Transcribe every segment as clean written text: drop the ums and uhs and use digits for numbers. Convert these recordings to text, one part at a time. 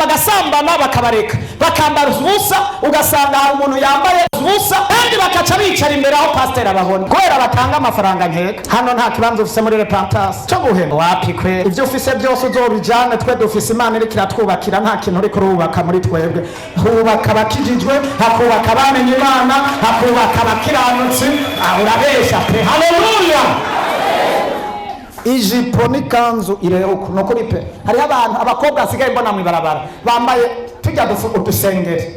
bagasambana bakabareka bakambara ubusa, ugasanga hari umuntu yambaye ubusa kandi bakaca bicara imbere aho pasiteri abahona kubera batanga amafaranga nkeka. Hano nta kibanza ufise muri repentance cyo guhema wapi kwe, ibyo ufise byose uzobijane. Twe dufise Imana iriko iratwubakira, nta kintu uriko urubaka muri twebwe. Hubaka abakijijwe, hakubaka abamenye Imana, hakubaka abakiranutsi. Urabesha pe. Haleluya. Ijipo n'ikanzu ireuko nokuri pe. Hari abantu abakobwa asigaye mbona mu ibarabara bambaye tujya udusengeri,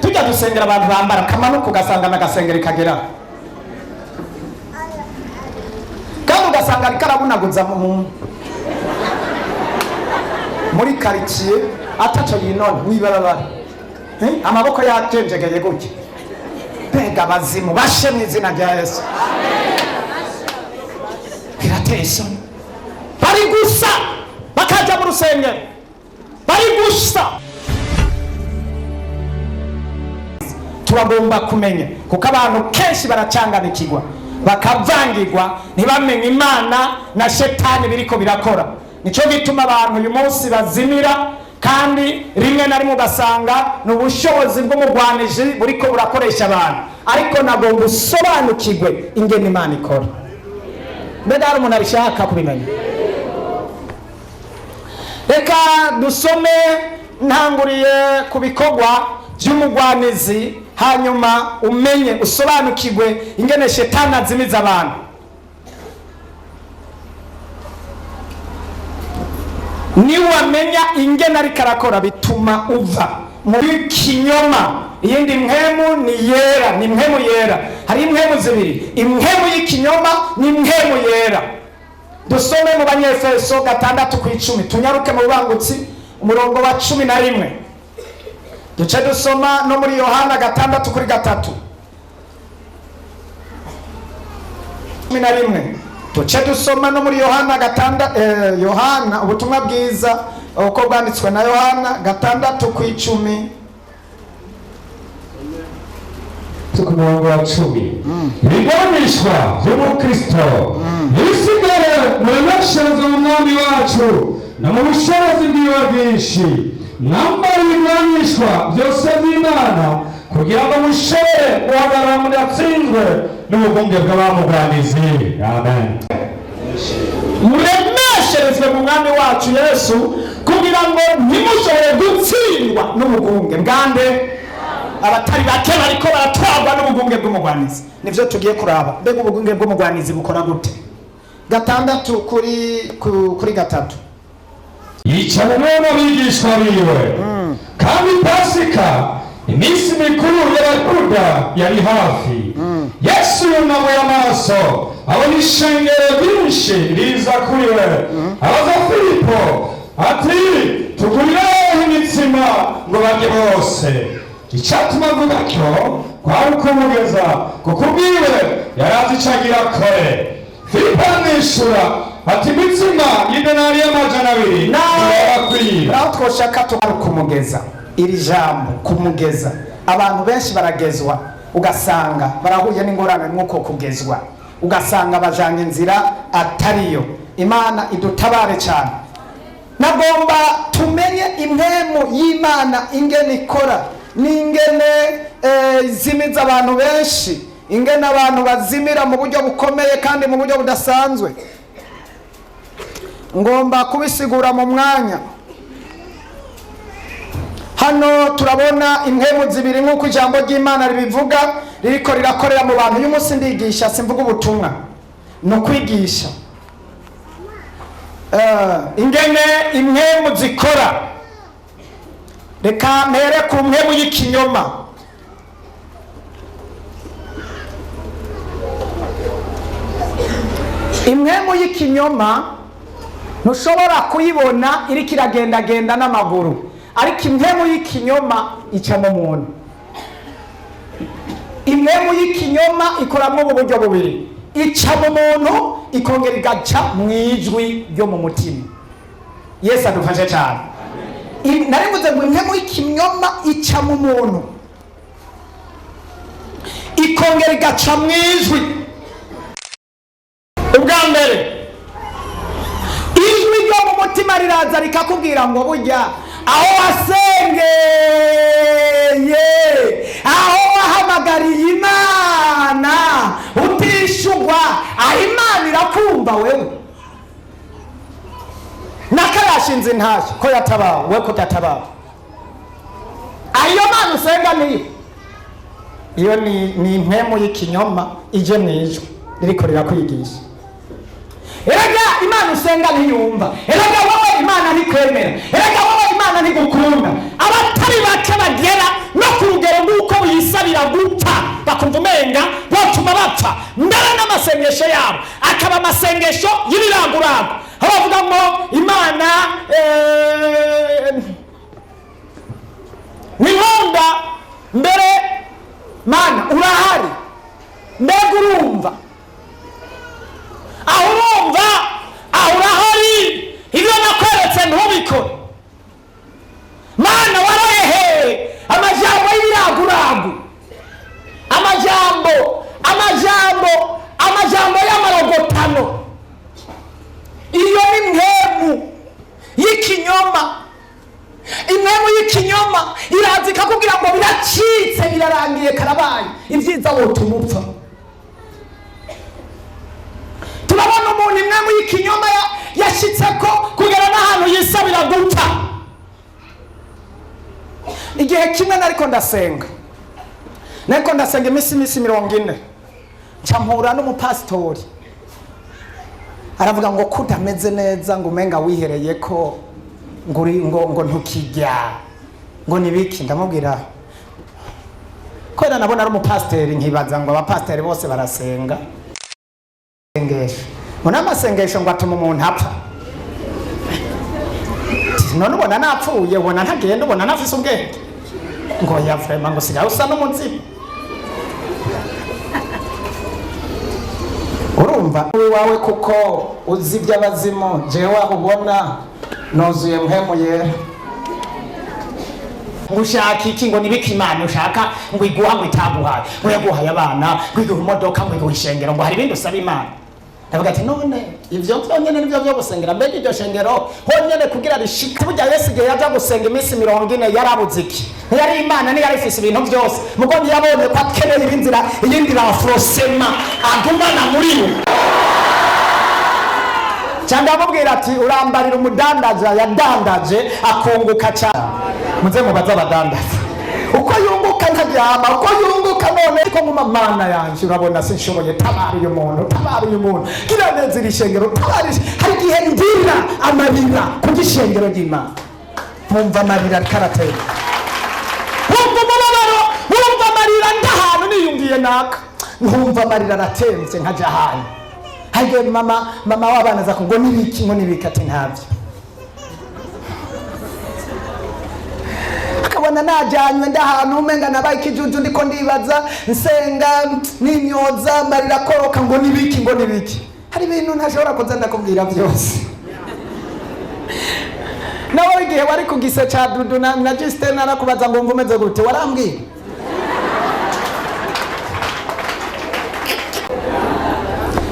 tujya dusengera abantu bambara kamanuka ugasanga n'agasengeri kagera, kandi ugasanga ariko arabunaguza muri karitsiye ataco yinona mwibarabara, amaboko yajenjegeye gutya. Mbega abazimu bashe mu izina rya Yesu. Birateye isoni. Bari gusa bakaja mu rusengero, bari gusa. Turagomba kumenya kuko abantu kenshi baracanganikirwa bakavangirwa ntibamenye Imana na shetani biriko birakora. Nico gituma abantu uyu munsi bazimira, kandi rimwe na rimwe ugasanga n'ubushobozi bw'umugwaniji buriko burakoresha abantu. Ariko nagomba usobanukirwe ingene Imana ikora. Mbega hari umuntu abishaka kubimenya? Reka dusome ntanguriye ku bikorwa by'umugwanizi, hanyuma umenye usobanukirwe ingene shetani azimiza abantu. Niwamenya ingene ariko arakora bituma uva muri kinyoma. Iyindi mpemu ni yera, ni mpemu yera. Hari impemu zibiri, impemu y'ikinyoma ni impemu yera. Dusome mu Banyefeso 6:10, tunyaruke mu bubangutsi umurongo wa 11. Duce dusoma no muri Yohana 6:3. 11. Duce dusoma no muri Yohana 6, Yohana ubutumwa bwiza uko bwanditswe na Yohana 6:10. Umurongo wa 10. Ibiganishwa by'umukristo bisigare mu mashazo umwami wacu no mu bushobozi bwiwe bwinshi, mwambara ibiganishwa byose by'Imana kugira ngo mushobore guhagarara mudatsinzwe n'ubugunge bw'abamugwanizi. Amen. Muremesherezwe mu mwami wacu Yesu kugira ngo ntimushobore gutsindwa n'ubugunge bwande. Abatari bake bariko baratwarwa n'ubugunge bw'umugwanizi. Nivyo tugiye kuraba. Mbega ubugunge bw'umugwanizi bukora gute? 6 kuri 3. Yica mu bigishwa biwe, kandi Pasika iminsi mikuru y'Abayuda yari hafi. Yesu yunamuye amaso abona ishengero ryinshi riza kuri we, abaza Filipo ati tugurireho imitsima ngo barye bose. Icyatuma avuga cyo kwari ukumugeza kuko ubwiwe yari azi icyo agira akore. Filipo aramwishyura ati imitsima y'Idenari y'Amajana 2 ntibakwiye. Naho twoshaka twari kumugeza iri jambo kumugeza. Abantu benshi baragezwa ugasanga barahuye n'ingorane nk'uko kugezwa, ugasanga bajanye inzira atariyo. Imana idutabare cyane. Nagomba tumenye impemu y'Imana ingene ikora, n'ingene zimiza abantu benshi, ingene abantu bazimira mu buryo bukomeye kandi mu buryo budasanzwe. Ngomba kubisigura mu mwanya. Hano turabona impemu zibiri nk'uko ijambo ry'Imana ribivuga, ririko rirakorera mu bantu. Uyu munsi ndigisha, simvuga ubutumwa, no kwigisha ingene impemu zikora. Reka mpere ku mpemu y'ikinyoma. Impemu y'ikinyoma ntushobora kuyibona iriko iragendagenda n'amaguru, ariko impemu y'ikinyoma ica mu muntu. Impemu y'ikinyoma ikoramo mu buryo bubiri, ica mu muntu ikongera igaca mu ijwi ryo mu mutima. Yesu adufashe cyane. Narivuze ngo impemu y'ikinyoma ica mu muntu ikongera igaca mu ijwi. Ubwa mbere ijwi ryo mu mutima riraza rikakubwira ngo burya aho wasengeye, aho wahamagariye Imana utishugwa, aho Imana irakumva wewe. Nakayashinze intashyo ko yatabawe, we ko yatabawe. Ayo Mana usenga niyo, iyo ni impemu y'ikinyoma ije mwijwe iriko rirakwigisha. Erega Imana usenga ntiyumva, erega wowe Imana ntikwemera, erega wowe Imana ntigukunda. Abatari bake bagera no ku rugero rw'uko wisabira gupfa, bakumva umenga botuma bapfa, mbere n'amasengesho yabo akaba amasengesho y'ibirangurago, aho bavuga ngo Imana ninkunda, mbere Mana urahari, mbega urumva, aho urumva, aho urahari, ibyo nakweretse ntubikore. Mana warayehe amajambo y'ibiraguragu, amajambo y'amarogotano. Iyo ni impemu y'ikinyoma. Impemu y'ikinyoma iraza ikakubwira ngo biracitse, birarangiye, karabaye, ibyiza wotuma upfa. Turabona umuntu impemu y'ikinyoma yashitse ko kugera n'ahantu yisabira gupfa. Igihe kimwe nariko ndasenga imisi 40, ncampura n'umupasitori aravuga ngo kudameze neza, ngo umenga wihereye ko ngo ntukijya, ngo nibiki. Ndamubwira ko nabona ari umupasiteri, nkibaza ngo abapasiteri bose barasenga sengesho, ngo n'amasengesho ngo atuma umuntu apfa. None ubona napfuye, ubona ntagenda, ubona nafise ubwenge, ngo yavema ngo sigaye usa n'umuzimu. Urumva wawe kuko uzi iby'abazimu, jewe ubona nozuye mpemu yera. Ushaka iki? Ngo nibiki Imana ushaka ngo iguha, ngo itaguhaye, ngo yaguhaye abana, ngo iguha imodoka, ngo iguha ishengero, ngo hari ibindi usaba Imana. Ndavuga ati none ivyo byonyene nivyo byo gusengera, mbega iryo shengero honyene kugira rishike. Burya Yesu igihe yaja gusenga imisi 40 yarabuze iki? Yari Imana niyo yarifise ibintu byose, mugo ntiyabonye ko akeneye inzira iyindi rafrosema agumana muri we. Cyangwa amubwira ati urambarira umudandaza yadandaje akunguka cyane. Muze mubaza abadandaza uko yunguka ntaryama, uko yunguka none ariko mu Mana yanje urabona sinshoboye. Tabara uyu muntu, kiraneze irishengero, tabara. Hari igihe ndira amarira ku gishengero ry'Imana, mwumva amarira karateye, mwumva umubabaro, mwumva amarira ndahantu niyumviye naka, mwumva amarira aratenze nkaja ahantu. Hage mama w'abana aza ngo nibiki, ngo nibiki, ati ntabyo. Akabona najanywe ndahantu umenga nabaye ikijuju, ndiko ndibaza nsenga n'imyoza amarira koroka, ngo nibiki, ngo nibiki. Hari ibintu ntashobora kuza ndakubwira byose. Nawe igihe wari ku gise ca Dudu na Justin narakubaza ngo mva umeze gute, warambwira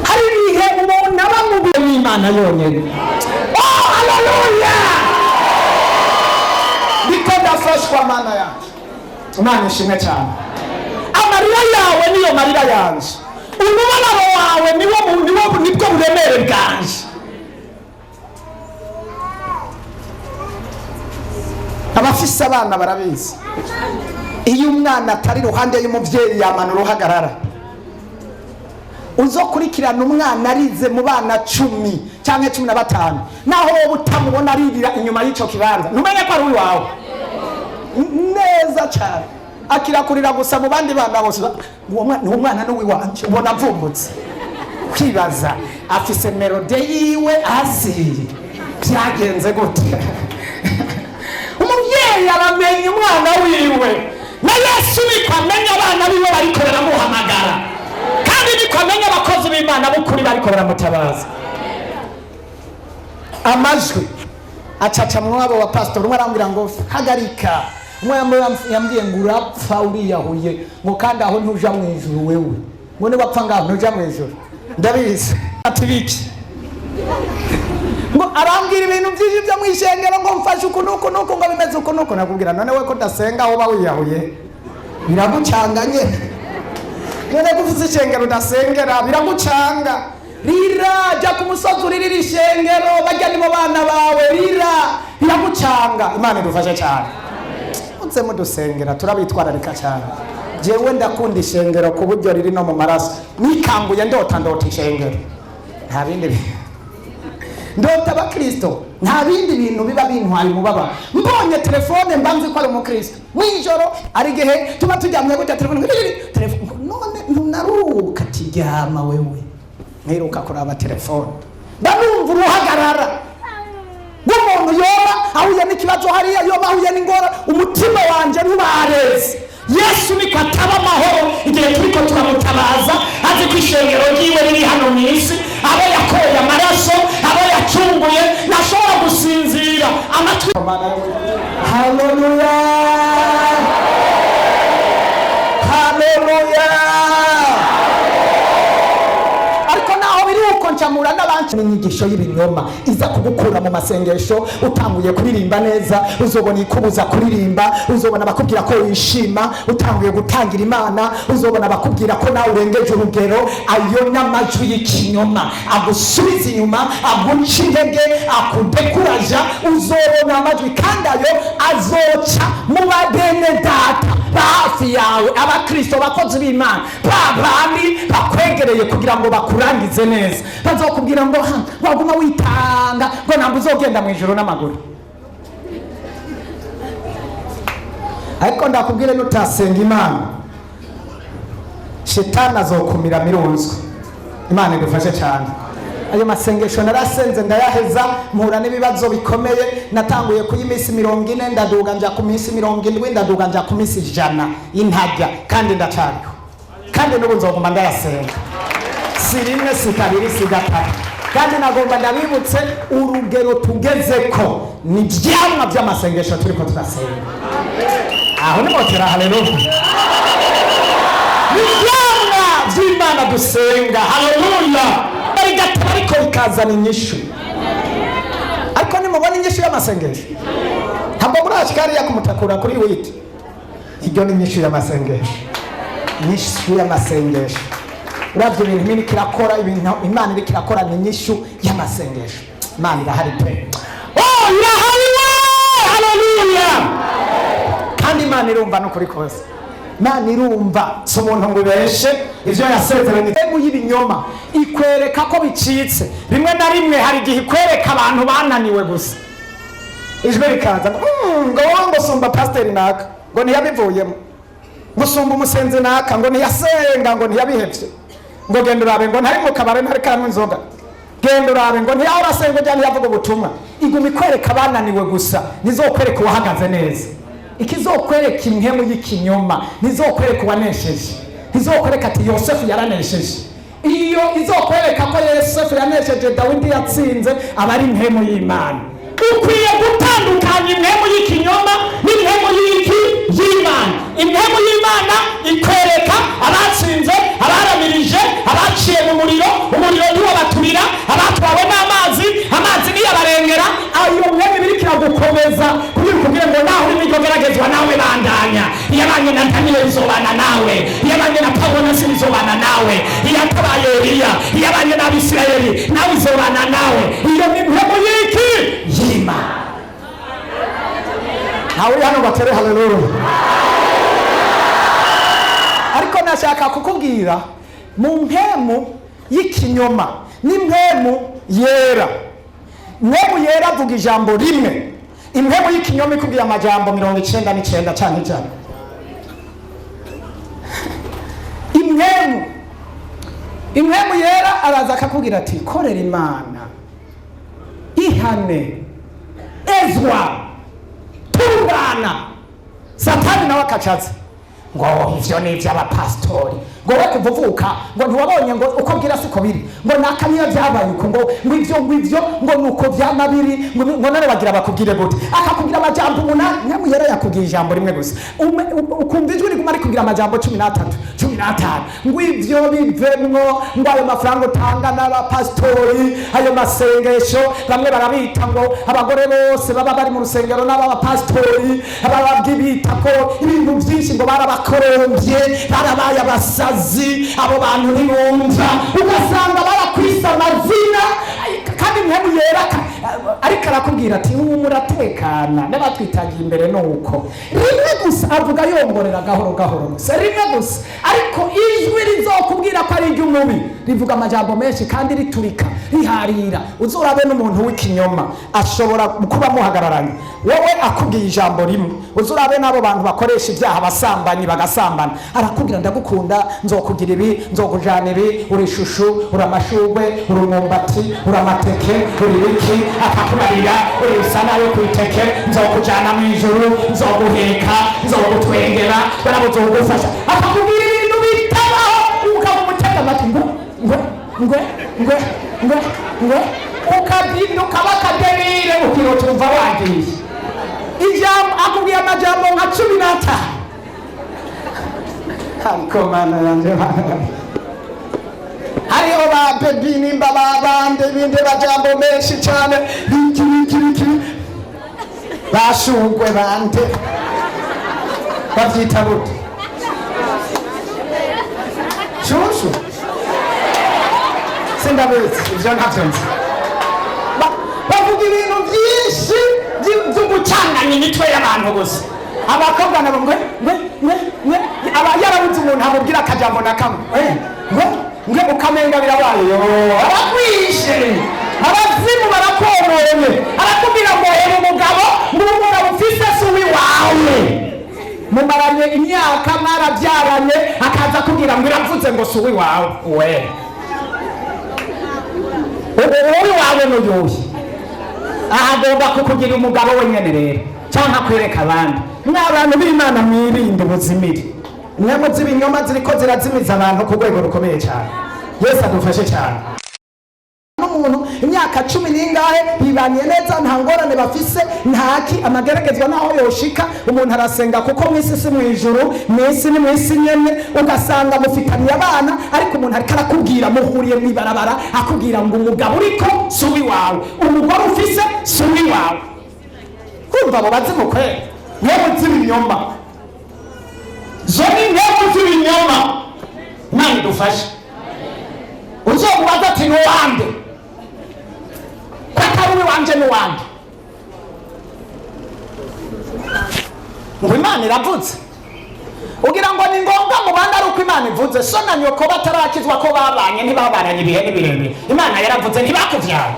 hari ibihe umuntu aba mu bihe n'Imana yonyene. Oh haleluya, ndiko ndafashwa Mana yanjye. Imana ishimwe cyane. Amarira yawe niyo marira yanje, umubabaro wawe nibwo buremere bwanje. Abafise abana barabizi, iyo umwana atari ruhande y'umuvyeyi yamana uruhagarara. Uzokurikirana umwana arize mu bana 10 cyangwa 15, naho wowe utamubona aririra inyuma y'ico kibanza, numenye ko ari wawe neza cyane. Akirakurira gusa mu bandi bana bose, uwo mwana ni wanje, ubona mvumbutse. Kwibaza afise melode yiwe azi byagenze gute. Umuvyeyi aramenye umwana wiwe, na Yesu niko amenya abana biwe bariko baramuhamagara, kandi niko amenya abakozi b'Imana b'ukuri bariko baramutabaza. Amajwi acaca mwabo wa pastor, umwe arambwira ngo hagarika, umwe yambwiye ngo urapfa uriyahuye, ngo kandi aho ntuja mu ijuru wewe, ngo ni wapfa ngaho ntuja mu ijuru. Ndabizi ati biki, ngo arambwira ibintu byinshi byo mwishengero ngo mfashe uku nuko ngo bimeze uku nuko. Nakubwira none we ko dasenga aho bawiyahuye biragucanganye. None gufite ishengero udasengera biragucanga. Rira jya ku musozi uririra ishengero bajya nibo bana bawe rira biragucanga. Imana idufashe cyane. Unse mudusengera turabitwararika cyane. Jewe ndakunda ishengero ku buryo riri no mu maraso. Nikanguye ndota ishengero. Nta bindi ndota abakristo, nta bindi bintu biba bintwaye umubaba. Mbonye telefone mbanzi ko ari umukristo mwijoro ari gihe tuba tujyamye gutya telefone none ntunaruka tiryama wewe mperuka kuraba telefone ndanumva uruhagarara rw'umuntu yoba ahuye n'ikibazo hariya, yoba ahuye n'ingora, umutima wanje ntubareze. Yesu niko ataba amahoro igihe turiko turamutabaza, azi ko ishengero ryiwe riri hano mu isi, abo yakoye amaraso, abo yacunguye, nashobora gusinzira amatwi. Haleluya, haleluya. Ariko naho biri uko ncamura n'abantu n'inyigisho y'ibinyoma iza kugukura mu masengesho. Utanguye kuririmba neza uzobona ikubuza kuririmba, uzobona bakubwira ko wishima. Utanguye gutangira Imana uzobona bakubwira ko nawe urengeje urugero. Ayo n'amajwi y'ikinyoma agusubiza inyuma, aguca intege, akudekuraja. Uzobona amajwi kandi ayo azoca mu babene data hafi yawe, abakristo bakozi b'Imana babandi bakwegereye kugira ngo bakurangize neza. Bazokubwira ngo waguma witanga ngo ntabwo uzogenda mu ijoro n'amaguru. Ariko ndakubwire nutasenga Imana, Shetani azokumira mirunzwe. Imana idufashe cyane. Ayo masengesho narasenze ndayaheza, mpura n'ibibazo bikomeye. Natanguye ku y'imisi 40 ndaduga nja ku minsi 70, ndaduga nja ku minsi 100 intajya, kandi ndacariho. Kandi n'ubu nzoguma ndayasenga. Si rimwe, si kabiri, si gatatu. Kandi nagomba ndabibutse urugero tugezeko ni byamwa by'amasengesho turiko turasenga. Aho ni motera. Haleluya. Ni byamwa by'Imana dusenga. Haleluya. Ariko bikazana inyishu. Ariko nimubona inyishu y'amasengesho, ntabwo murashikariya kumutakura kuri witi. Iryo ni inyishu y'amasengesho. Inyishu y'amasengesho. Uravye ibintu Imana kirakora, ibintu Imana iri kirakora ni inyishu y'amasengesho. Imana irahari pe. Oh, irahari we! Haleluya. Kandi Imana irumva no kuri kose. Imana irumva, si umuntu ngo ubeshe ivyo yasezeranye. Emu y'ibinyoma ikwereka ko bicitse. Rimwe na rimwe hari igihe ikwereka abantu bananiwe gusa. Ijwe rikaza ngo sumba pastor naka ngo ntiyabivuyemo, ngo sumba umusenzi naka ngo ntiyasenga, ngo ntiyabihevye, ngo genda urabe ngo ntari mu kabare ntari kanwa inzoga, genda urabe ngo ntiyahora asenga cyane yavuga ubutumwa. Iguma ikwereka bananiwe gusa, nizokwereka uhagaze neza. Ikizokwereka impemu y'ikinyoma nizokwereka uwanesheje, nizokwereka ati Yosefu yaranesheje. Iyo izokwereka ko Yosefu yanesheje Dawidi yatsinze, abari impemu y'Imana. Ukwiye gutandukanya impemu y'ikinyoma n'impemu y'Imana. Impemu y'Imana ikwereka abatsinze, abaramirije, abaciye mu muriro, umuriro ntiwabaturira, abatwawe n'amazi, amazi niyabarengera. Ayo mpemu biri kiragukomeza kugira ngo naho uri mu geragezwa nawe bandanya. Iyabanye na Daniel izobana nawe, iyabanye na Paulo na Sila izobana nawe, iyatabaye Eliya, iyabanye na Abisirayeli nawe izobana nawe. Iyo ni impemu y'Imana. Nawe hano batere haleluya. Ariko nashaka kukubwira mu mpemu y'ikinyoma ni impemu yera. Impemu yera avuga ijambo rimwe, impemu y'ikinyoma ikubwira amajambo 99 cyane cyane. Impemu yera araza akakubwira ati korera Imana, ihane, ezwa, tungana. Satani nawe akacaza ngo ivyo ni ivy'abapastori, ngo we kuvuvuka ngo ntiwabonye ngo uko bwira siko biri ngo nakaniyo byabaye uko ngo ivyo ngo nuko byamabiri ngo none bagira bakubwire gute akakubwira amajambo umunani nyamuyera yakubwiye ijambo rimwe gusa ukumva ijwi riguma rikubwira amajambo 13 15 ngo ivyo bivemwo ngo ayo mafaranga utanga n'abapastori ayo masengesho bamwe barabita ngo abagore bose baba bari mu rusengero n'abapastori ababwibita ko ibintu byinshi ngo barabakorombye barabaye abasazi abo bantu ntibumva ugasanga barakwisa amazina kandi ntiyera ariko arakubwira ati muratekana n'abatwitangiye imbere nuko rimwe gusa avuga yongorera gahoro gahoro gusa rimwe gusa ariko ijwi rizokubwira ko ari iry'umubi rivuga amajambo menshi kandi riturika riharira uzorabe n'umuntu w'ikinyoma ashobora kuba muhagararanye wowe akubwiye ijambo rimwe uzorabe n'abo bantu bakoresha ibyaha basambanyi bagasambana arakubwira ndagukunda nzokugira ibi nzokujana ibi uri shushu uri amashugwe uri umwumbati uri amateke uri ibiki akakubarira uri usana yo kwiteke nzokujana mu ijuru nzoguheka nzogutwengera barabuzogufasha akakubwira ibintu bitabaho ukaba umutega amatwi ngwe ukabinduka bakadebire ukirotumva wagiye ijambo akubwiye amajambo nka 15 ariko mana yanje hariho ba bebi nimba babande binde bajambo menshi cyane biki bashugwe bande bavyita gute shushu sindabizi ivyo ntavyo nzi bavuga ibintu byinshi by'ugucanganya imitwe y'abantu gusa abakobwa nabo ngwe aba yarabuze umuntu amubwira akajambo na kamwe ngwe ukamenga birabaye arakwishe abazimu barakomoye arakubwira ngo hera umugabo ng'umugabo ufise suwi wawe mumaranye imyaka mwarabyaranye akaza kubwira ngo iravuze ngo suwi wawe uwi wawe n'uyuhe ahagomba kukugira umugabo wenyene rero cyangwa kwereka abandi n'abantu b'Imana mwirinde ubuzimire nyamo z'ibinyoma ziriko zirazimiza abantu ku rwego rukomeye cyane Yesu adufashe cyane n'umuntu imyaka 10 n'ingahe bibaniye neza nta ngorane bafise ntaki amageragezwa naho yoshika umuntu arasenga kuko mwisi si mu ijuru mwisi ni mwisi nyene ugasanga mufitaniye abana ariko umuntu ariko arakubwira muhuriye mwibarabara akubwira ngo umugabo uriko suwi wawe umugore ufise suwi wawe kumva abo bazimu kwe nyemo z'ibinyoma zoni nyemo z'ibinyoma nani dufashe uzomubaza ati nuwande kakaruwe wanje nuwande ngo Imana iravuze ugira ngo ni ngombwa mu bandi ari uko Imana ivuze so na nyoko batarakizwa ko babanye ntibabaranye ibihe n'ibirembe Imana yaravuze ntibakuvyara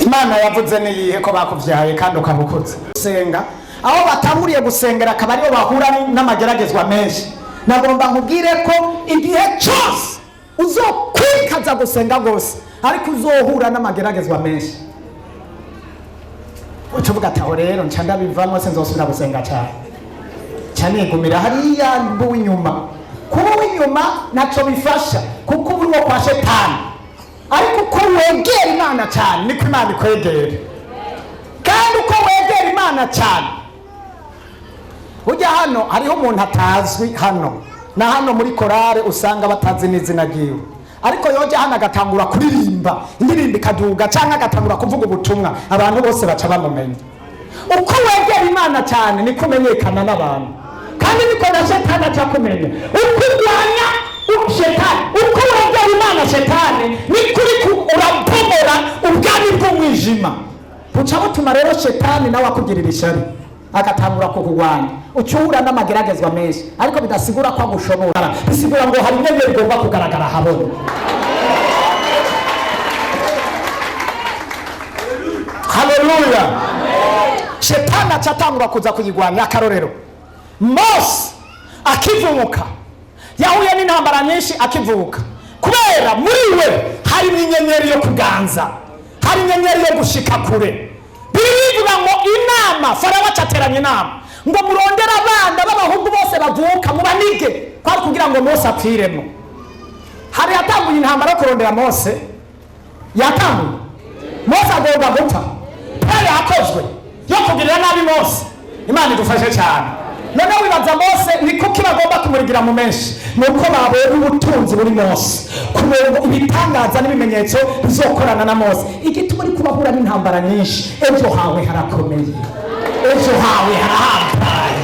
Imana yavuze niyihe ko bakuvyaye kandi ukabukuze senga aho batanguriye gusengera akaba aribo bahura n'amageragezwa menshi nagomba nkubwire ko igihe cyose uzokwikaza gusenga gose ariko uzohura n'amageragezwa menshi ucuvuga ati aho rero nca ndabivamo se nzosubira gusenga cyane gumira hariya mbu inyuma kuba w'inyuma naco bifasha kuko uri wo kwa shetani ariko uko wegera Imana cyane niko Imana ikwegera kandi uko wegera Imana cyane ujya hano hariho umuntu atazwi hano na hano muri korale usanga batazi n'izina ryiwe ariko yoje hano agatangura kuririmba indirimbo ikaduga cyangwa agatangura kuvuga ubutumwa abantu bose baca bamumenya uko wegera Imana cyane niko umenyekana n'abantu kandi niko na shetani atakumenya uko urwanya shetani uko wegera Imana shetani niko urapomora ubwami bw'umwijima buca butuma rero shetani nawe akugirira ishyari agatangura kukugwanya ucyura n'amageragezwa menshi ariko bidasigura ko agushobora bisigura ngo hari inyenyeri igomba kugaragara habona haleluya shetani acatangura kuza kuyigwanya akarorero Mose akivuka yahuye n'intambara nyinshi akivuka kubera muri we hari inyenyeri yo kuganza hari inyenyeri yo gushika kure bivuga ngo inama Farawo acateranya inama ngo murondere abana b'abahungu bose bavuka mubanige, kwari kugira ngo Mose apfiremo. Hari yatanguye intambara yo kurondera Mose, yatanguye Mose agomba gupfa, yari yakozwe yo kugirira nabi Mose. Imana idufashe cyane. None wibaza Mose ni kuki bagomba kumurigira mu menshi? Nuko babonye ubutunzi buri Mose, kubera ibitangaza n'ibimenyetso bizokorana na Mose. Igituma ari kubahura n'intambara nyinshi, ejo hawe harakomeye, ejo hawe harahambaye,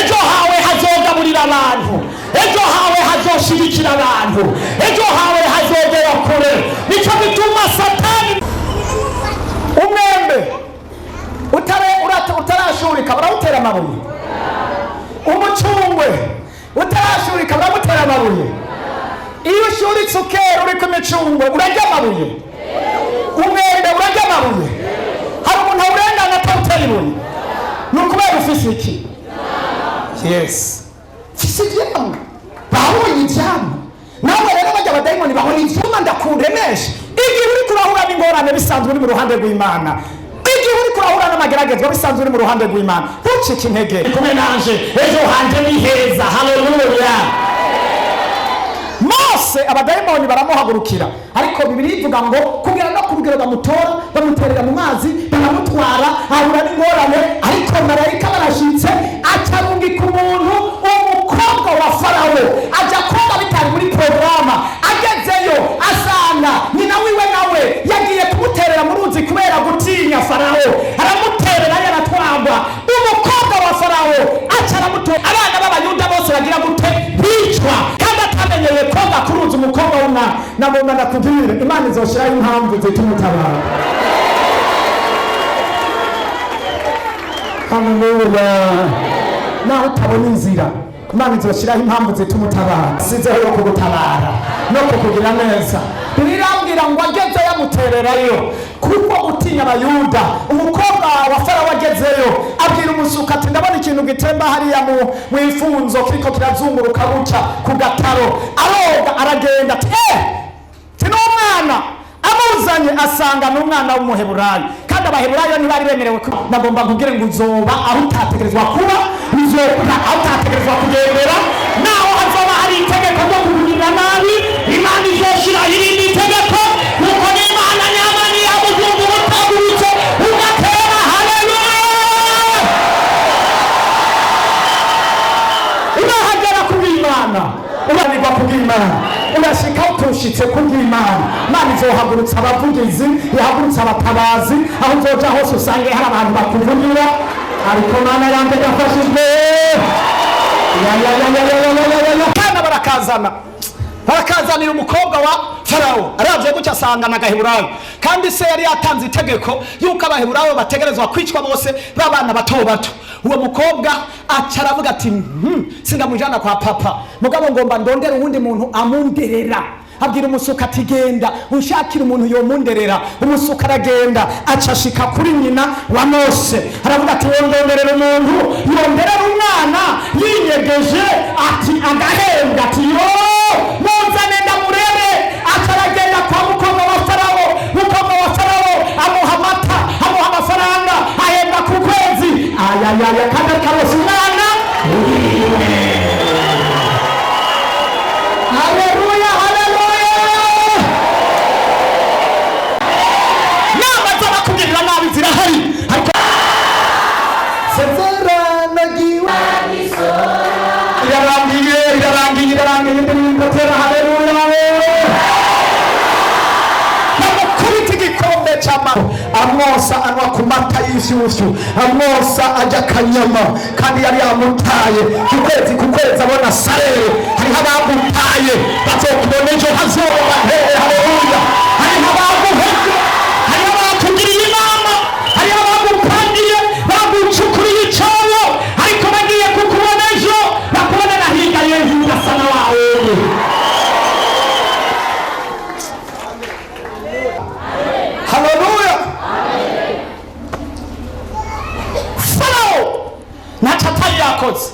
ejo hawe hazogaburira abantu, ejo hawe hazoshigikira abantu, ejo hawe hazogera kure. Nicyo gituma Satani umwembe utarashurika barawutera amabuye, umucungwe utarashurika barawutera amabuye. Iyo ushuritse ukera uri ku micungwe urarya amabuye, umwembe urarya amabuye. Hari umuntu awurengana atawutera ibuye, ni ukubera ufise iki? Yes, ufise ivyamwa, babonye ivyamwa. Nawe rero bajya abadayimoni babona ivyamwa ndakuremesha. Igihe uri kurahura n'ingorane bisanzwe uri mu ruhande rw'Imana, igihe uri kurahura n'amageragezwa bisanzwe uri mu ruhande rw'Imana, ntucike intege. Kumwe nanje ejo hanje ni heza. Haleluya. Mose abadayimoni baramuhagurukira, ariko Bibiliya ivuga ngo kugera no ku rugero bamutora, bamuterera mu mazi, baramutwara, ahura n'ingorane. Ariko marayika barashitse acarungika umuntu, umukobwa wa Farawo aja koga bitari muri programa. Agezeyo asanga nyina wiwe nawe yagiye kumuterera mu ruzi kubera gutinya Farawo, aramuterera yaratwagwa. Umukobwa wa Farawo acaramutora. Abana b'Abayuda bose bagira gute? Bicwa. Kandi atamenyeye koga kuruzi umukobwa w'umwana. Namumva ndakubwira, Imana izoshiraho impamvu zitumutabara. Haleluya. Naho utabona inzira, Imana izoshiraho impamvu zitumutabara. Sizeho yo kugutabara no kukugira neza. Birambwira ngo ageze yamutererayo kuko gutinya Abayuda. Umukobwa wa Farawo agezeyo abwira umusuka ati ndabona ikintu gitemba hariya mu ifunzo kiriko kirazunguruka buca ku gataro. Aroga aragenda ati n'umwana amuzanye asanga n'umwana w'umuheburayo, kandi abaheburayo ntibari bemerewe. Nagomba kugira ngo uzoba aho utategerezwa kuba, uzoba aho utategerezwa kugendera. Naho hazoba hari itegeko ryo kugirira nabi, Imana izoshira irindi tegeko, nuko n'Imana nyamani yamuzungu butagurutse ugatera. Haleluya. Urahagera kubw'Imana, uranirwa kubw'Imana, urashika utushitse kubw'Imana. Imana izohagurutsa abavugizi, ihagurutsa abatabazi. Aho uzoja hose usange hari abantu bakuvugira. Ariko Mana yanjye yafashijwe. Kana barakazanira umukobwa wa Farawo. Aravye gutya asanga na Gaheburayo, kandi se yari yatanze itegeko yuko Abaheburayo bategerezwa kwicwa bose b'abana bato bato. Uwo mukobwa acaravuga ati sindamujana kwa papa, mugabo ngomba ndondera uwundi muntu amunderera. Abwira umusuka ati genda ushakira umuntu yomunderera. Umusuka aragenda acashika kuri nyina wa Mose, aravuga ati wondonderera umuntu yonderera umwana yinyegeje. Ati agahembwa ati muzane ndamurere. Ataragenda kwa mukobwa wa Farawo. Mukobwa wa Farawo amuha amata, amuha amafaranga, ahembwa ku kwezi. Ayayaya, kandi akarosa umwana. Haleluya, haleluya. Nama z'abakugirira nabi zirahari, ariko sezeranagiwe irarangiye ndimutera. Haleluya. Namukubita igikombe cy'amaro, amwosa anywa ku mata y'ishyushyu, amwosa ajya akanyama, kandi yari yamutaye ku kwezi abona sarere. Hariho abamutaye bazokubona ejo hazoba hehe. Haleluya. Hariho abaguhebye, hariho abakugiriye inama, hariho abagupangiye, bagucukuriye icyobo, ariko bagiye kukubona ejo bakubonera hirya y'ejo ugasa na wawe. Haleluya. Farawo ntacyo atari yakoze.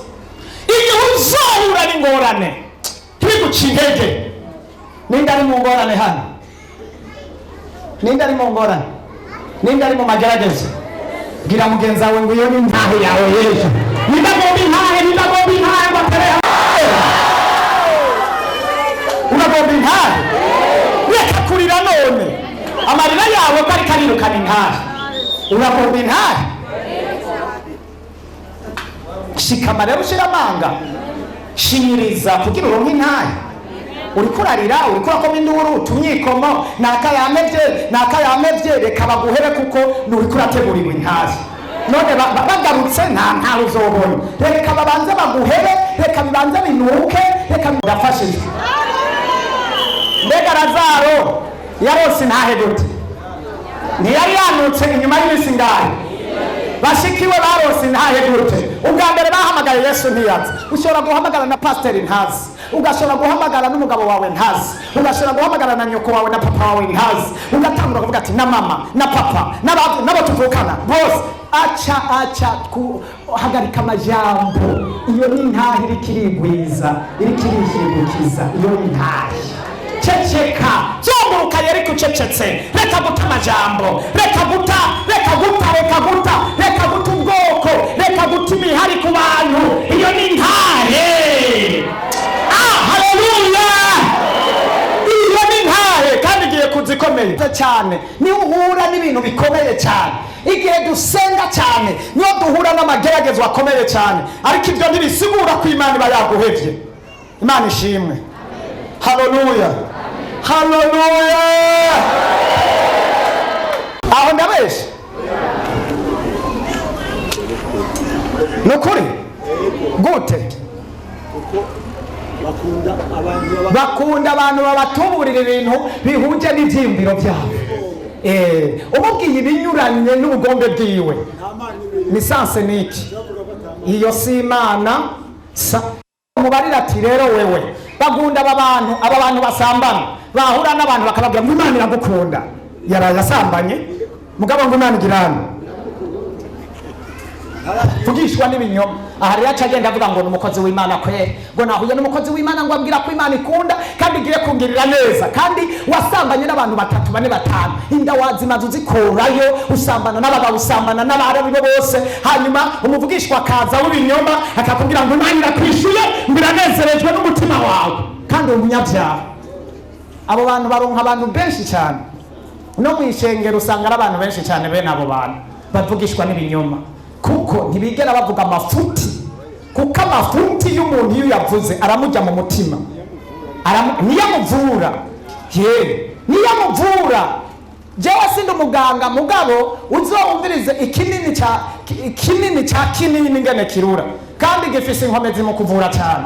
Igihe uzohura n'ingorane ntibiguce intege. Ninde ari mu ngorane hano? Ninde ari mu ngorane? Ninde ari mu magerageza? gira mugenzi wawe ngo iyo ni intahe yawe Yesu. Ndagomba intahe batere. Uragomba intahe? Reka kurira none. Amarira yawe ko ari karirukana intahe. Uragomba intahe? Shikama rero ushira amanga. Shinyiriza kugira uronke intahe. Uri kurarira, uri kurakoma induru, tumyikomo, nakayamevye, reka baguhere kuko uri kurategurirwa intahe. None bagarutse nta uzobona. Reka babanze baguhere, reka bibanze binuke, reka bidafashije. Mbega Lazaro yarose intahe gute? Ntiyari yanutse inyuma y'imisi ngahe? Bashikiwe barose intahe gute? Ubwa mbere bahamagaye Yesu ntiyaza. Ushobora guhamagara na pasiteri ntazi, ugashobora guhamagara n'umugabo wawe ntazi, ugashobora guhamagara na nyoko wawe na papa wawe ntazi, ugatangura kuvuga ati na mama na papa n'abo tuvukana bose. Acha hagarika amajambo. Iyo ni intahe irikirigwiza, irikirishigukiza. Iyo ni intahe. Ceceka, zunguruka yari kucecetse. Reka guta amajambo, reka guta ubwoko, reka guta imihari ku bantu. Iyo ni intahe. Haleluya! Iyo ni intahe kandi igiye kuzikomeye cyane. Ni uhura n'ibintu bikomeye cyane. Igihe dusenga cyane niyo duhura n'amageragezwa akomeye cyane, ariko ibyo ntibisigura ko Imana iba yaguhevye. Imana ishimwe. Haleluya. Haleluya. Aho ndabeshe nukuri gute? Bakunda abantu babatuburira ibintu bihuje n'ivyiyumviro byabo. Umubwiye ibinyuranye n'ubugombe bwiwe ni sanse niki? Iyo si Imana. Mubarira ati rero wewe bagunda aba bantu basambana bahura n'abantu bakababwira ngo Imana iragukunda, yarayasambanye mugabo ngo Imana igirana vugishwa n'ibinyoma. Aha rero acagenda avuga ngo n'umukozi w'Imana kwere, ngo nahuye n'umukozi w'Imana ngo ambwira ko Imana ikunda kandi igiye kungirira neza, kandi wasambanye n'abantu 3 4 5 inda wazimaze uzikorayo, usambana n'abagabo, usambana n'abari bo bose, hanyuma umuvugishwa akaza w'ibinyoma akakubwira ngo Imana irakwishuye, mbiranezerejwe n'umutima wawe, kandi umunyabyaha. Abo bantu baronka abantu benshi cyane no mwishengero, usanga ari abantu benshi cyane bene abo bantu bavugishwa n'ibinyoma, kuko ntibigera bavuga amafuti. Kuko amafuti y'umuntu iyo yavuze aramujya mu mutima, niyamuvura. Niyamuvura. Jewe sindi umuganga mugabo uzowumvirize ikinini cya kinini ngene kirura, kandi gifise inkomezi mu kuvura cyane,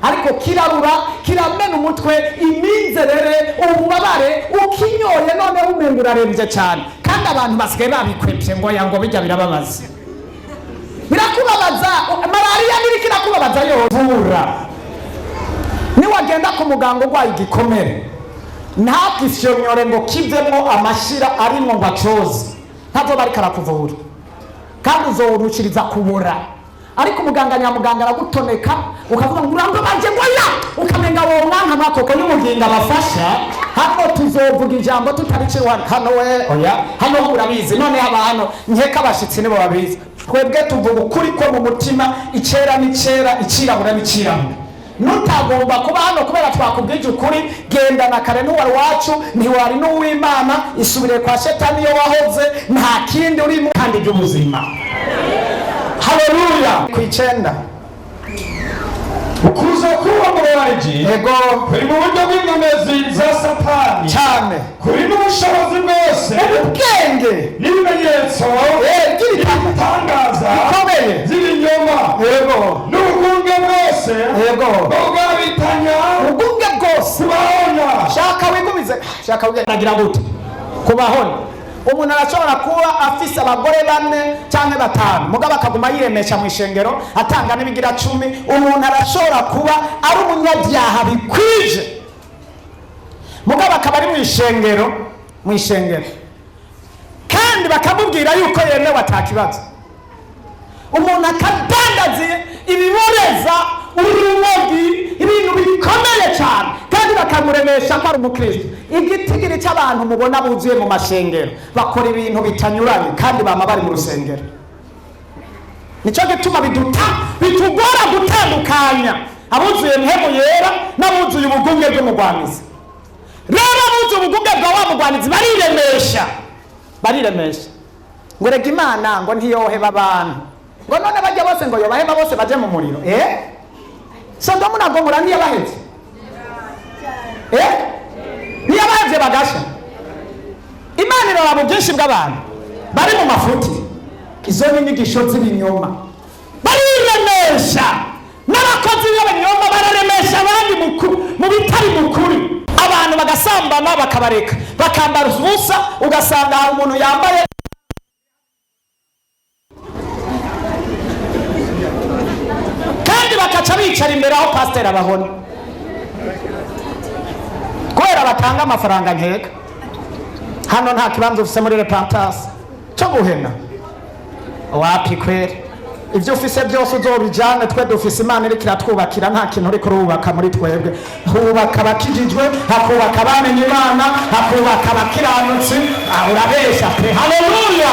ariko kirarura, kiramena umutwe, iminzerere, ububabare, ukinyoye none umenga urarembye cyane, kandi abantu basigaye babikwepye ngo yango bijya birababaza. Birakubabaza. Malaria niri kirakubabaza yo vura. Niwagenda ku muganga urwaye igikomere, ntakifyonyore ngo kivemo amashira arimo ngo acoze, ntazo bari karakuvura kandi uzorushiriza kubura. Ariko umuganga nyamuganga aragutoneka ukavuga ngo urambe banje ngoya, ukamenga wo mwanka makoko y'umuginga bafasha. Hano tuzovuga ijambo tutarice hano we oya, hano urabizi. None abantu nkeka abashitsi nibo babizi. Twebwe tuvuga ukuri ko mu mutima, icera n'icera, icirabura n'icirabura. Nutagomba kuba hano kubera twakubwije ukuri, genda na kare n'uwari wacu, ntiwari n'uw'Imana, isubire kwa Shetani yo wahoze, nta kindi urimo kandi by'ubuzima. Haleluya. Kwicenda ukuza kuba mubariji ego kuri mu buryo bw'inkomezi za Satani cyane, kuri n'ubushobozi bwose, ubwenge n'ibimenyetso by'ibitangaza bikomeye z'ibinyoma, ego n'ubugunge bwose, ego bwabitanya ubugunge bwose. kubahona. Shaka wigumize, shaka wigeragira gute kubahona. Umuntu arashobora kuba afise abagore 4 cyangwa 5 mugabo akaguma yiremesha mu ishengero atanga n'ibigira 10. Umuntu arashobora kuba ari umunyabyaha bikwije mugabo akaba ari mu ishengero kandi bakamubwira yuko yemewe atakibazo. Umuntu akadandaza ibiboreza, urumogi, ibintu bikomeye cyane kandi bakamuremesha ko ari umukristo. Igitigiri cy'abantu mubona buzuye mu mashengero bakora ibintu bitanyuranye kandi bama bari mu rusengero. nico gituma bitugora gutandukanya abuzuye mpemu yera n'abuzuye ubugunge bw'umugwanizi. Rero abuzuye ubugunge bwa wa mugwanizi bariremesha ngo rega Imana ngo ntiyoheba abantu, ngo none bajya bose ngo yobaheba bose baje mu muriro. Sodomu na Gomora ntiyabaheze? Ntiyabaheze bagasha? Imana iraba mu bwinshi bw'abantu bari mu mafuti. Izo ni inyigisho z'ibinyoma. Bariremesha n'abakozi b'ibinyoma, bararemesha abandi mu bitari mukuri. Abantu bagasambana bakabareka bakambara ubusa, ugasanga hari umuntu yambaye kandi bakaca bicara imbere aho pasiteri abahona kubera batanga amafaranga nkeka. Hano nta kibanza ufise muri repentance cyo guhena wapi kwere. Ibyo ufise byose uzobijane, twe dufise Imana iri kiratwubakira, nta kintu uri kurubaka muri twebwe. Hubaka abakijijwe, hakubaka abamenye Imana, hakubaka abakiranutsi. Urabesha pe. Haleluya.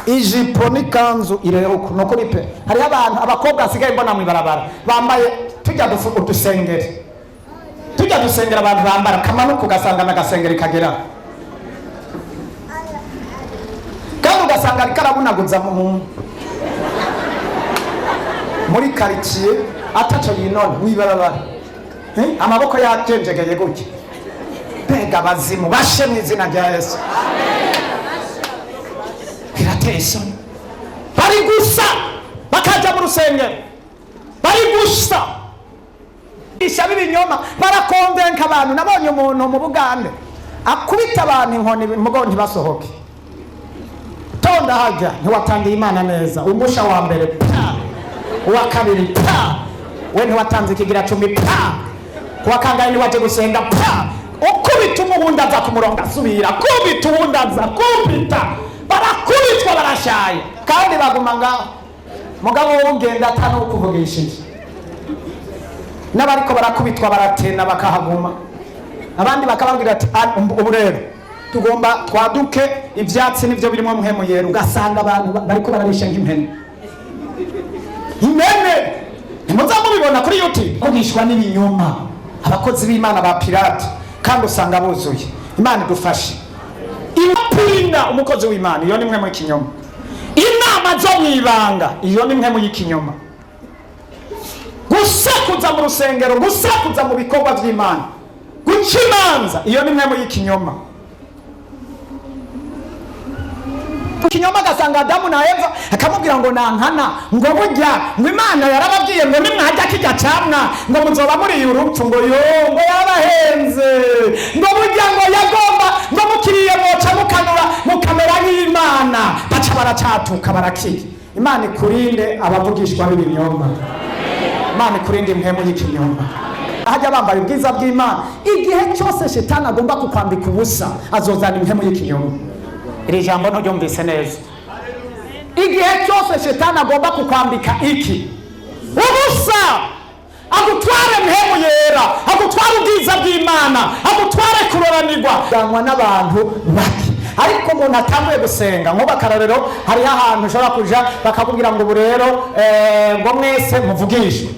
Ijipo n'ikanzu ireruka nuko bipe. Hari abantu abakobwa asigaye mbona mu ibarabara bambaye tujya dusengera abantu bambara kamanuka ugasanga n'agasengeri kagera, kandi ugasanga ari karabunaguza muri quartier ataco yinona wibarabara, amaboko yajenjegeye gutya. Bega bazimu bashe mu izina rya Yesu. Birateye isoni. Bari gusa bakaja mu rusengero, bari gusa ishabi binyoma, barakonvenka abantu. Nabonye umuntu mu Bugande akubita abantu inkoni mugo ntibasohoke. Tonda hajya ntiwatangiye Imana neza. Umusha wa mbere uwa kabiri we ntiwatanze ikigira 10 kuwa kangahe niwaje gusenga ukubita umuhunda aza kumuronga asubira kubita uwunda aza kubita, barakubitwa barashaye kandi baguma ngaho. Mugabo w'ugenda atanu kuvugishije, n'abariko barakubitwa baratena bakahaguma. Abandi bakababwira ati ubu rero tugomba twaduke ivyatsi nivyo birimo mpemu yera. Ugasanga abantu bariko bararisha nk'impene. Ntimuzamubibona kuri YouTube kugishwa n'ibinyoma, abakozi b'Imana ba pirate, kandi usanga buzuye. Imana idufashe. Imapinda umukozi w'Imana, iyo ni mwe mu kinyoma. Inama zo mwibanga, iyo ni mwe mu y'ikinyoma. Gusakuza mu rusengero, gusakuza mu bikorwa by'Imana, guca imanza, iyo ni mwe mu y'ikinyoma. Kinyoma gasanga Adamu na Eva akamubwira ngo nankana ngo burya ngo Imana yarababwiye ngo nimwajya kijya camwa ngo muzoba muri urupfu, ngo ngo yarahenze, ngo burya ngo yagomba ngo mukiriye moca mukanura mukamera nk'Imana, baca baracatuka barakira. Imana ikurinde abavugishwa b'ibinyoma. Imana ikurinde impemu y'ikinyoma. Hajya bambaye ubwiza bw'Imana, igihe cyose shetani agomba kukwambika ubusa azozana impemu y'ikinyoma. Iri jambo nturyumvise neza. Igihe cyose shetani agomba kukwambika iki ubusa, agutware mpemu yera, agutware ubwiza bw'Imana, agutware kuroranirwa ganwa n'abantu bake. Ariko umuntu atambuye gusenga nko bakarorero, hari ahantu ushobora kuja bakakubwira ngo burero ngo mwese muvugishwe,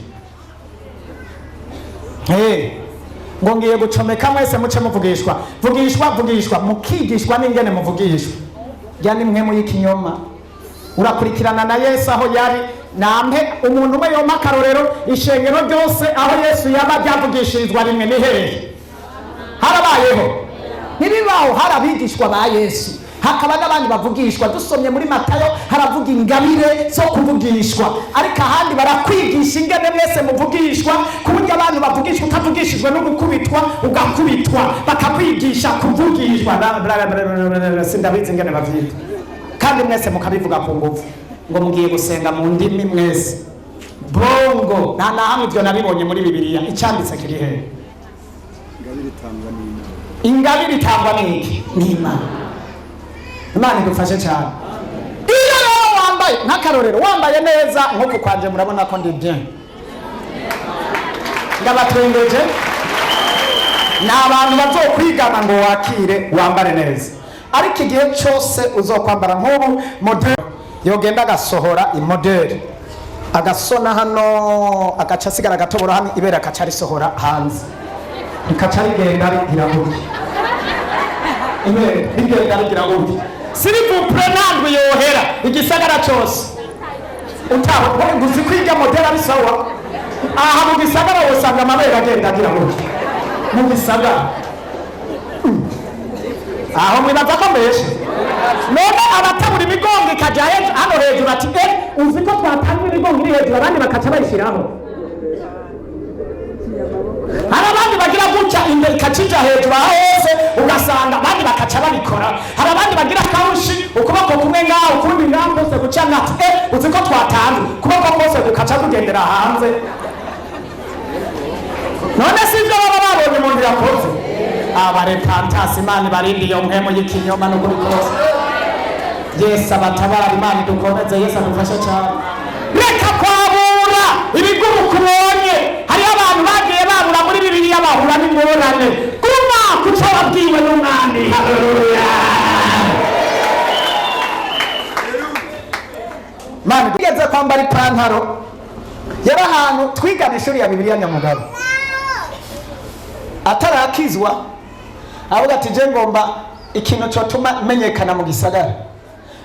ngo ngiye gucomeka mwese muce muvugishwa. Vugishwa mukigishwa n'ingene muvugishwa. Yani mwe mu y'ikinyoma. Urakurikirana na Yesu aho yari, nampe umuntu umwe yoma karorero ishengero ryose aho Yesu yaba byavugishirizwa rimwe ni hehe? Harabayeho? Ntibibaho. Harabigishwa ba Yesu, hakaba n'abandi bavugishwa. Dusomye muri Matayo haravuga ingabire zo kuvugishwa, ariko ahandi barakwigisha ingene mwese muvugishwa, kuburyo abantu bavugishwa utavugishijwe no gukubitwa ugakubitwa, bakakwigisha kuvugishwa. Sindabizi ingene bavyita, kandi mwese mukabivuga ku nguvu ngo mugiye gusenga mu ndimi mwese. Bongo nta nahamwe ibyo nabibonye muri Bibiliya. Icyanditse kiri hehe? Ingabire itangwa n'iki? N'Imana. Imana idufashe cyane. Iyo rero wambaye nk'akarorero, wambaye neza nk'uko kwanje murabona ko ndi bien, ndabatwengeje, n'abantu bazokwigana ngo wakire wambare neza. Ariko igihe cyose uzokwambara nk'ubu model, yogenda agasohora imodeli agasona hano agaca asigara agatobora hano ibera akaca risohora hanze rikaca rigenda rigira gutya ibere rigenda rigira gutya sirivupure ntabwo yohera igisagara cyose utaho guzi kwiga modeli ari sawa aha mu gisagara usanga amabere agenda agira gutya mu gisagara aho mwibaza ko mbeshe none abatabura imigongo ikajya hano hejuru ati uzi ko twatanga imigongo iri hejuru abandi bakaca bayishyiraho hari abandi bagira gutya imbere ikacija hejuru aho hose ugasanga abandi bakaca babikora hari abandi bagira kawushi ukuboko kumwe ngaho ukundi ngaho kose guca ngati uzi ko twatanze ukuboko kose gukaca kugendera hanze none sivyo baba babonye umuntu yakoze abarepantasi imana barindi iyo mpemu y'ikinyoma n'ukuri kose Yesu abatabara imana idukomeze Yesu adufashe cyane reka kwabura ibigumu kubonye hariyo abantu bagiye babura muri Bibiliya bahura n'ingorane guma kuco wabwiwe n'umwami haleluya mani tugeze kwambara ipantaro yari ahantu twigana ishuri ya Bibiliya Nyamugabo atarakizwa avuga ati je ngomba ikintu cyotuma menyekana mu gisagara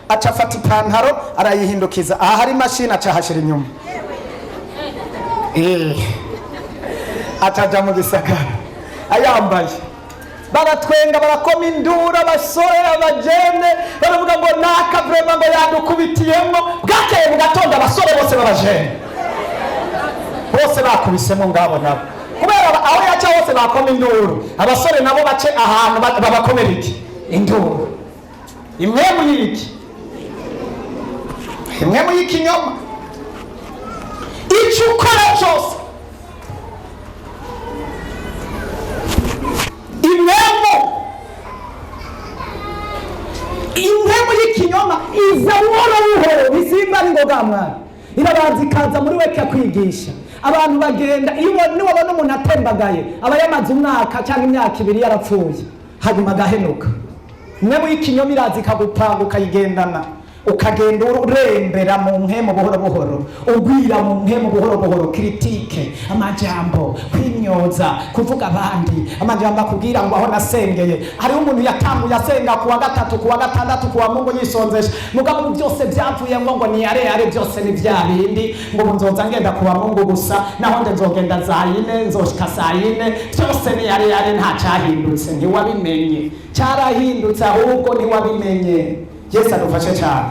aca afata ipantaro arayihindukiza aha hari mashini aca hashira inyuma ataja mu gisagara ayambaye baratwenga barakoma indura abasore abajene baravuga ngo naka vrema ngo yadukubitiyemo bwakeye mu gatondo abasore bose babajene bose bakubisemo ngabo nabo kubera aho yaca hose bakoma induru abasore nabo bace ahantu babakomera iki induru imwe mu yiki imwe mu y'ikinyoma icyo ukora cyose imwe y'ikinyoma iza buhoro bisimba n'ingoga mwana irabanza ikaza muri we kwigisha abantu bagenda iyo niwabona umuntu atembagaye aba yamaze umwaka cyangwa imyaka 2 yarapfuye hanyuma agahenuka imwe y'ikinyoma iraza ikagupanga ukayigendana ukagenda urembera mu mpemu buhoro buhoro ugwira mu mpemu buhoro buhoro kritike amajambo kwimyoza kuvuga abandi amajambo akubwira ngo aho nasengeye hari umuntu yatambuye asenga kuwa 3 kuwa 6 kuwa Mungu yisonzesha mugabo byose byavuye ngo ni yare byose ni byabindi ngo nzoza ngenda kuwa Mungu gusa naho nde nzogenda zayine nzoshika sayine byose ni yare nta cyahindutse ntiwabimenye cyarahindutse ahubwo ntiwabimenye Yesu adufashe cyane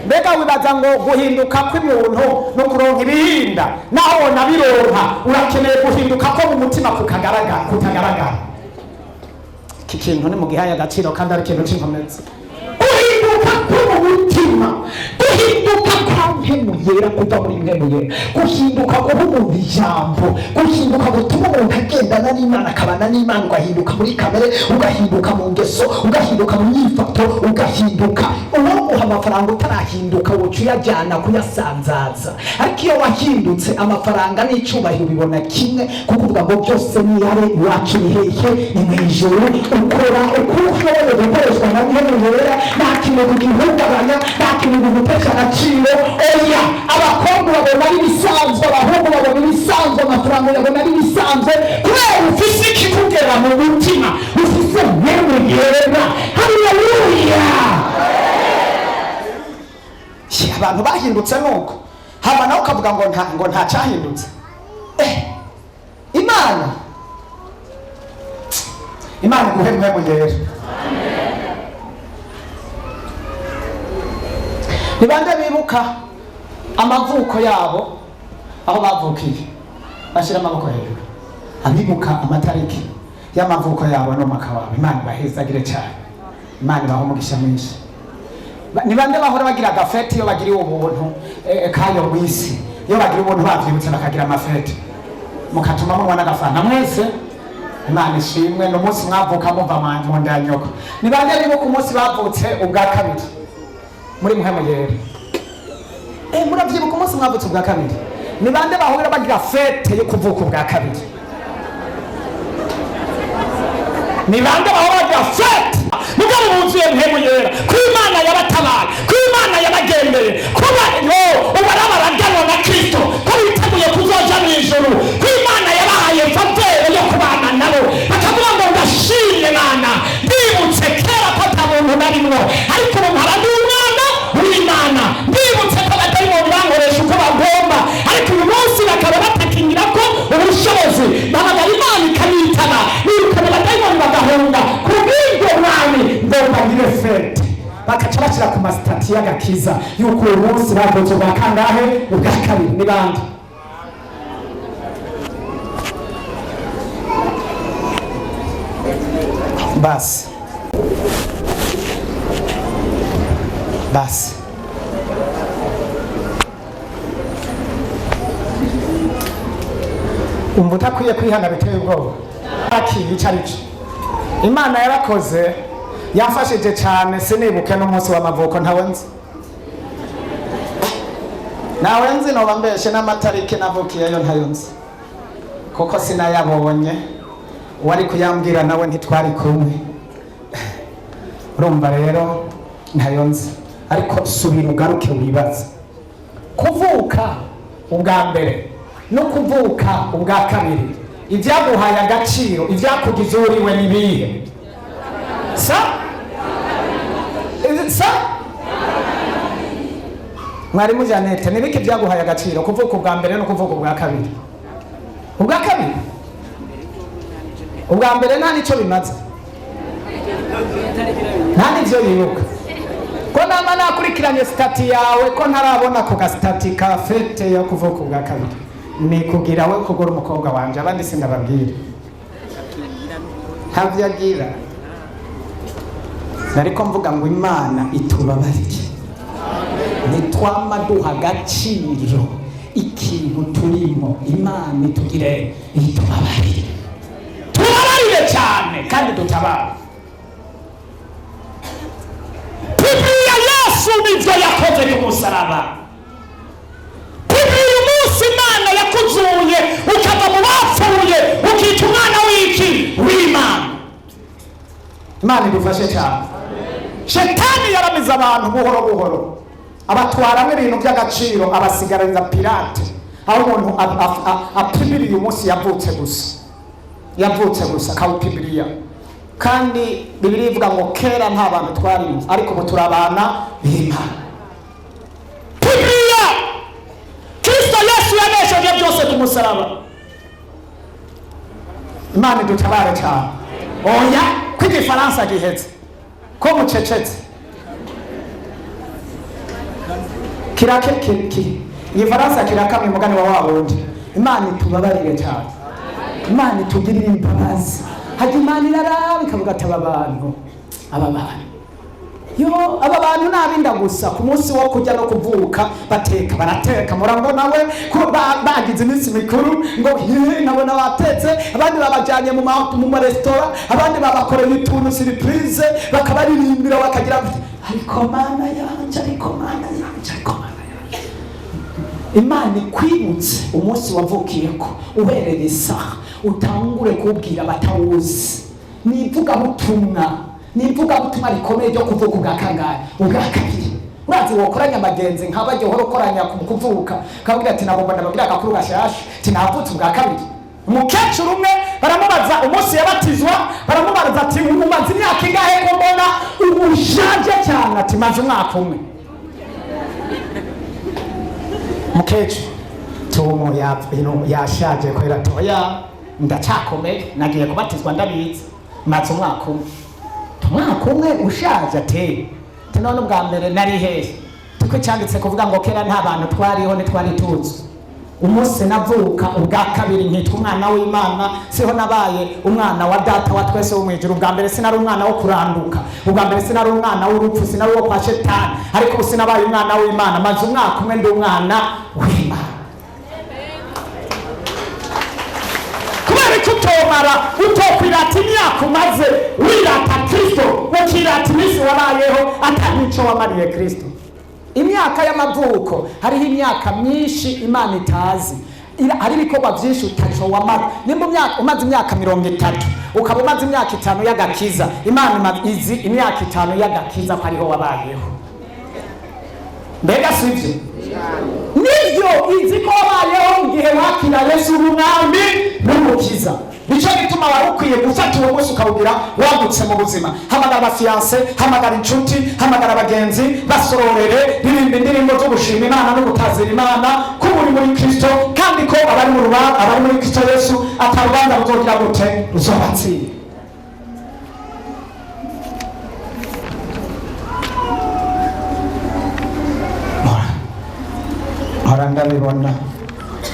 mbega wibaza ngo guhinduka kw'umuntu no kuronka ibihinda naho nabironka urakeneye guhinduka ko mu mutima kutagaragara iki kintu ni mu gihaye agaciro kandi ari ikintu cy'inkomezi guhinduka mu mutima guhinduka kwa mpemu yera kuva muri mpemu yera guhinduka guha umuntu ijambo guhinduka gutuma umuntu agendana n'Imana akabana n'Imana ugahinduka muri kamere ugahinduka mu ngeso ugahinduka mu myifato ugahinduka uwo guha amafaranga utarahinduka wocu yajyana kuyasanzaza ariko iyo wahindutse amafaranga n'icyubahiro bibona kimwe kukuvuga ngo byose ni yare iwacu ni hehe ni mu ijuru ukora uko ushoboye gukoreshwa na mpemu yera nta kintu kugihungabanya nta kintu kugutesha agaciro oya abakobwa babona ari bisanzwe abahungu babona ibisanzwe amafaranga babona ari bisanzwe kubera ufise ikikugera mu mutima ufise mpemu yera haleluya abantu bahindutse nuko haba nawe ukavuga ngo nta cyahindutse Imana iguhe mpemu yera nibande bibuka amavuko yabo aho bavukiye bashira amaboko hejuru abibuka amatariki y'amavuko yabo no makawabo Imana bahezagire cyane Imana baho umugisha mwinshi nibande bahora bagira gafeti iyo bagiriye ubuntu kayo mwisi iyo bagiriye ubuntu bavyibutse bakagira amafeti mukatuma mubona gafana mwese Imana ishimwe no munsi mwavuka muva mu ndanyoko nibande bibuka umunsi bavutse ubwa kabiri muri mpemu yera muravyibuka umunsi mwavutse ubwa kabiri nibande bahora bagira fete yo kuvuka ubwa kabiri nibande bahora bagira fete mugabo buzuye mpemu yera ku Imana yabatabaye ku Imana yabagendeye bashyira ku masitati y'agakiza yuko uyu munsi bavutse ubwa kangahe? Ubwa kabiri. Ni bande? basi umva utakwiye kwihana biteye ubwoba. Akiye icyo ari cyo Imana yarakoze, yamfashije cyane. Sinibuke n'umunsi w'amavuko ntawe nzi noba mbeshe n'amatariki navukiyeyo ntayo nzi kuko sinayabonye. Wari kuyambwira nawe ntitwari kumwe. Urumva rero ntayo nzi, ariko subira ugaruke wibaze. Kuvuka ubwa mbere no kuvuka ubwa kabiri, ibyaguhaye agaciro, ibyakugize uriwe ni bihe? Mwarimu Janete, ni biki byaguhaye agaciro kuvuka ubwa mbere no kuvuka ubwa kabiri? Ubwa kabiri, ubwa mbere nta nicyo bimaze, nta n'ibyo yibuka. Ko nama nakurikiranye stati yawe ko ntarabona ku gasitati ka fete yo kuvuka ubwa kabiri, ni kugira we kugura umukobwa wanje, abandi sindababwira ntavyo agira. Nariko mvuga ngo Imana itubabarire, nitwama duha agaciro ikintu turimo. Imana itugire itubabarire, tubabarire cyane kandi dutabara. Bibiliya Yesu nivyo yakoze ku musaraba. Bibiliya umunsi Imana yakuzuye ukava mu bapfuye ukita umwana w'iki? W'Imana. Imana idufashe cyane. Shetani yaramiza abantu buhoro buhoro, abatwaramo ibintu by'agaciro, abasigaraniza pirate. Aho umuntu apimiriye umunsi yavutse gusa akawupimiriya. Kandi Bibiliya ivuga ngo kera nta bantu twari, ariko ubu turi abana b'Imana. Bibiliya, Kristo Yesu yanesheje byose ku musaraba. Imana idutabare cyane. Oya ko igifaransa gihetse, ko mucecetse igifaransa kirakamye umugani wa wundi. Imana itubabarire cyane, Imana itugirire imbabazi. Hajya Imana iraraba ikavuga ati aba bantu nabinda gusa ku munsi wo kujya no kuvuka barateka murambona we ko bagize iminsi mikuru ngo nabona batetse, abandi babajyanye mu maresitora, abandi babakoreye utuntu surprise, bakabaririmbira bakagira ariko Mana yanje. Imana ikwibutse umunsi wavukiyeko, ubereye isaha utangure kubwira abatawuzi. Nivugabutumwa rikomeye ryo kuvuka ubwa kangahe? Ubwa kabiri. Urazi wokoranya abagenzi nk'abajya uhora ukoranya kuvuka, kabwira ati nabomba ndababwira agakuru gashasha, ati navutse ubwa kabiri. Umukecuru umwe baramubaza umunsi yabatizwa, baramubaza ati umaze imyaka ingahe ko mbona ubushaje cyane? Ati maze umwaka umwe. Mukecuru yashaje kwera toya, ndacyakomeye, nagiye kubatizwa ndabizi, maze umwaka umwe ushaje. Ati none ubwa mbere nari hehe? Tuko cyanditse kuvuga ngo kera nta bantu twariho ntitwari tuzi. Umunsi navuka ubwa kabiri nkitwa umwana w'Imana, siho nabaye umwana wa data wa twese wo mwijuru. Ubwa mbere sinari umwana wo kuranduka, ubwa mbere sinari umwana w'urupfu, sinari wo kwa Shetani, ariko ubu sinabaye umwana w'Imana, maze umwaka umwe ndi umwana w'Imana. Kutomara utokwirata imyaka umaze wirata Kristo, ukirata iminsi wabayeho atanico wamariye Kristo. Imyaka y'amavuko, hariho imyaka myinshi Imana itazi, hari ibikorwa byinshi utaco wamara. Nimba umaze imyaka 30 ukaba umaze imyaka 5 y'agakiza, Imana izi imyaka 5 y'agakiza ko ariho wabayeho. Mbega sivyo? Nivyo izi ko wabayeho igihe wakira Yesu umwami n'umukiza. Nico gituma wari ukwiye gufata uwo munsi ukawugira wagutse mu buzima. Hamagara abafiance, hamagara inshuti, hamagara abagenzi, basororere, ririmba indirimbo zo gushima Imana no gutazira Imana ko muri muri Kristo, kandi ko abari muri Kristo Yesu atarubanza ruzogira gute ruzobatsinda. mpora ndabibona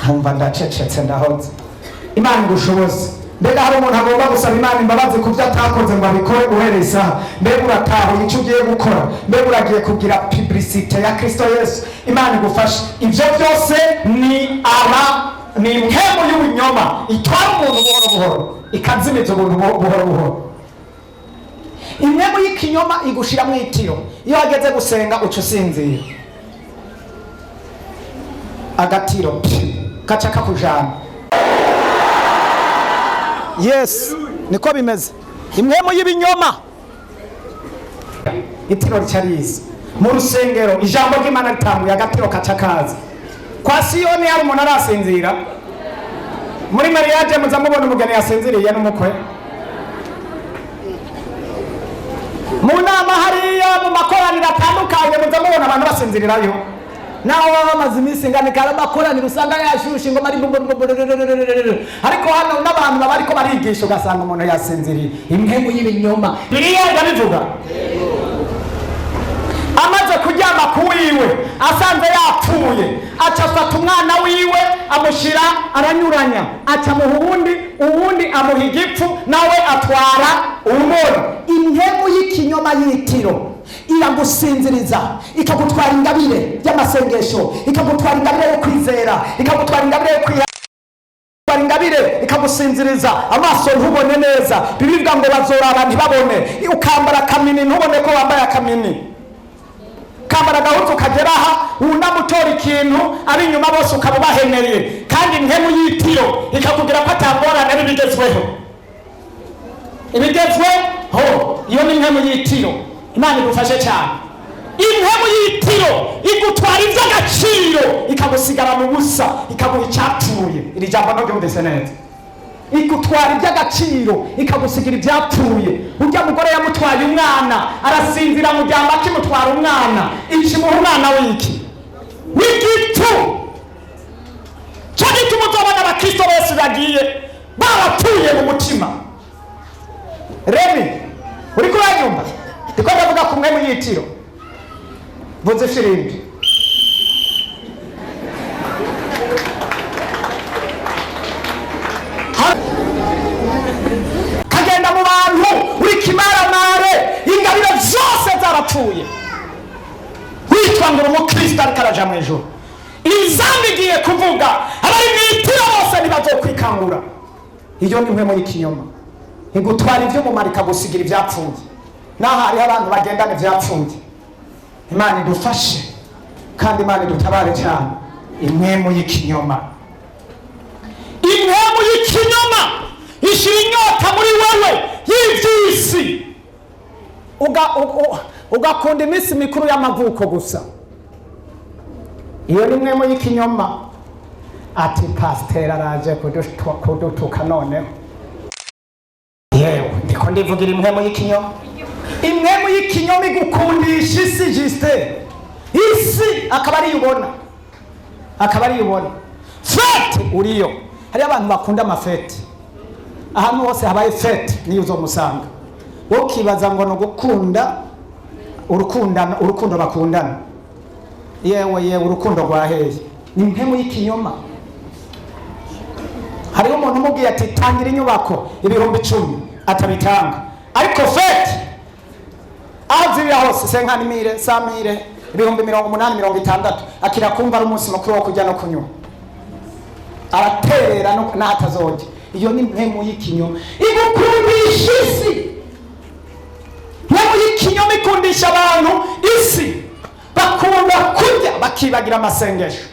nkumva ndacecetse ndahoze. Imana igushoboze. Mbega hari umuntu agomba gusaba Imana imbabazi ku byo atakoze ngo abikore uhereye isaha? Mbega uratahuye icyo ugiye gukora? Mbega uragiye kugira publicite ya Kristo Yesu? Imana igufashe. Ibyo byose ni impemu y'ubunyoma itwara umuntu buhoro buhoro, ikazimiza ubuntu buhoro buhoro. Impemu y'ikinyoma igushira mu itiro. Iyo wageze gusenga uca usinzira, agatiro kaca kakujana. Yes, niko bimeze. Impemu y'ibinyoma itiro ricyariza mu rusengero. Ijambo ry'Imana ritambuye, agatiro kaca kaza. Kwa Siyoni hari umuntu arasinzira. Muri mariage muza mubona umugeni yasinziriye n'umukwe. Mu nama hariya mu makoraniro atandukanye muza mubona abantu basinzirirayo. Naho bamaze iminsi nganikara makoraniro usanga yashushe ngo mari ariko hano n'abantu baba ariko barigisha ugasanga umuntu yasinziriye. Impemu y'ibinyoma biriya ndabivuga. Amaze kuryama kuwiwe asanze yapfuye, aca afata umwana wiwe amushira aranyuranya, aca muha uwundi amuha igipfu, nawe atwara umuri. Impemu y'ikinyoma y'itiro iragusinziriza, ikagutwara ingabire y'amasengesho, ikagutwara ingabire yo kwizera, ikagutwara ingabire yo kwihana, ingabire ikagusinziriza. Amaso ntubone neza, bibibwa ngo bazoraba ntibabone. Ukambara akamini ntubone ko wambaye akamini, kambara gahutu ukageraha unamutora ikintu abinyuma bose ukaba bahenereye. Kandi impemu y'itiro ikakubwira ko atangorane n'ibigezweho. Ibigezweho iyo ni impemu y'itiro. Imana igufashe cyane. Impemu y'itiro igutwara iby'agaciro ikagusigara mu busa, ikaguha icyapfuye. Iri jambo no ryumvise neza. Igutwara iby'agaciro ikagusigira ibyapfuye. Ujya mugore yamutwaye umwana arasinzira mu byamba kimutwara umwana, ikimuha umwana w'iki w'igitu. Cyo gituma uzobona abakristo bose bagiye barapfuye mu mutima. Remi uri kuranyumva? Ndiko ndavuga ku mwemu y'itiro. Vuze firimbi. Kagenda mu bantu uri kimaramare, ingabire zose zarapfuye. Witwa ngo umukristo ariko araja mu ijuru. Izambi igiye kuvuga abari mu itiro bose ntibazokwikangura. Iyo ni impemu y'ikinyoma. Igutwara ibyo mumara ikagusigira ibyapfuye. Naho hariho abantu bagendana ibyapfuye. Imana idufashe kandi Imana idutabare cyane. Impemu y'ikinyoma. Impemu y'ikinyoma ishira inyota muri wewe y'ibyisi, ugakunda iminsi mikuru y'amavuko gusa. Iyo ni impemu y'ikinyoma. Ati pasiteri araje kudutuka noneho. Yewe ndiko ndivugira impemu y'ikinyoma. Impemu y'ikinyoma igukundisha isi jiste. Isi akaba ari ubona. Fete uriyo. Hari abantu bakunda amafete. Ahantu hose habaye fete niyo uzomusanga. Wo kibaza ngo no gukunda urukundo bakundana. Yewe urukundo rwaheye. Ni impemu y'ikinyoma. Hari umuntu umubwiye ati tangira inyubako ibihumbi 10 atabitanga. Ariko fete azibira hose senkanimire samire ibihumbi 80-60 akira kumva ari umunsi mukuru wo kujya no kunywa. Araterera no natazoje. Iyo ni impemu y'ikinyoma. Igukundisha isi. Impemu y'ikinyoma ikundisha abantu isi. Bakunda kurya bakibagira amasengesho.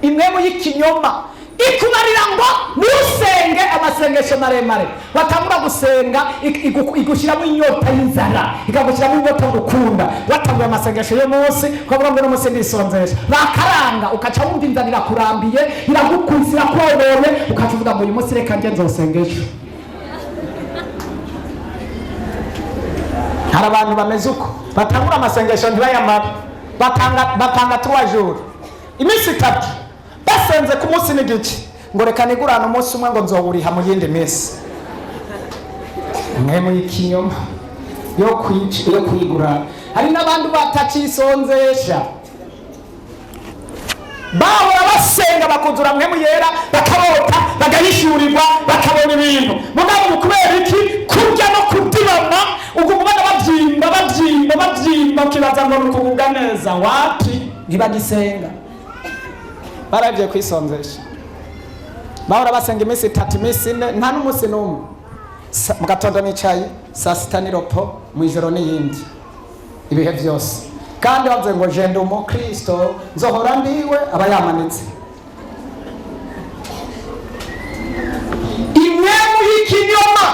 Impemu y'ikinyoma ikumarira ngo nusenge amasengesho maremare. Watangura gusenga igushyiramo inyota y'inzara, ikagushyiramo inyota gukunda. Watanguye amasengesho yo munsi ukavuga ngo n'umunsi ndisonzesha. Bakaranga ukaca wumva inzara irakurambiye, iragukwizira kwobone, ukavuga ngo uyu munsi reka nge nzosengesho. Hari abantu bameze uko batangura amasengesho ntibayamara. Batanga 3 jours. Iminsi 3 basenze ku munsi n'igice ngo reka nigurana umunsi umwe ngo nzoburiha mu yindi minsi. Impemu y'ikinyoma yo kwigura. Hari n'abandi batakisonzesha. bahora basenga bakuzura mpemu yera bakabota bagahishurirwa bakabona ibintu mugabo mu kubera iki kurya no kudibana ugumubana babyimba ukibaza ngo nukugubwa neza wapi ntibagisenga baravye kwisonzesha bahora basenga iminsi 3 iminsi 4 nta n'umunsi n'umwe mu gatondo nicaye saa sita niropo mu ijoro n'iyindi ibihe byose kandi bavuze ngo je ndi umukristo nzohora ndiwe aba yamanitse imwemu y'ikinyoma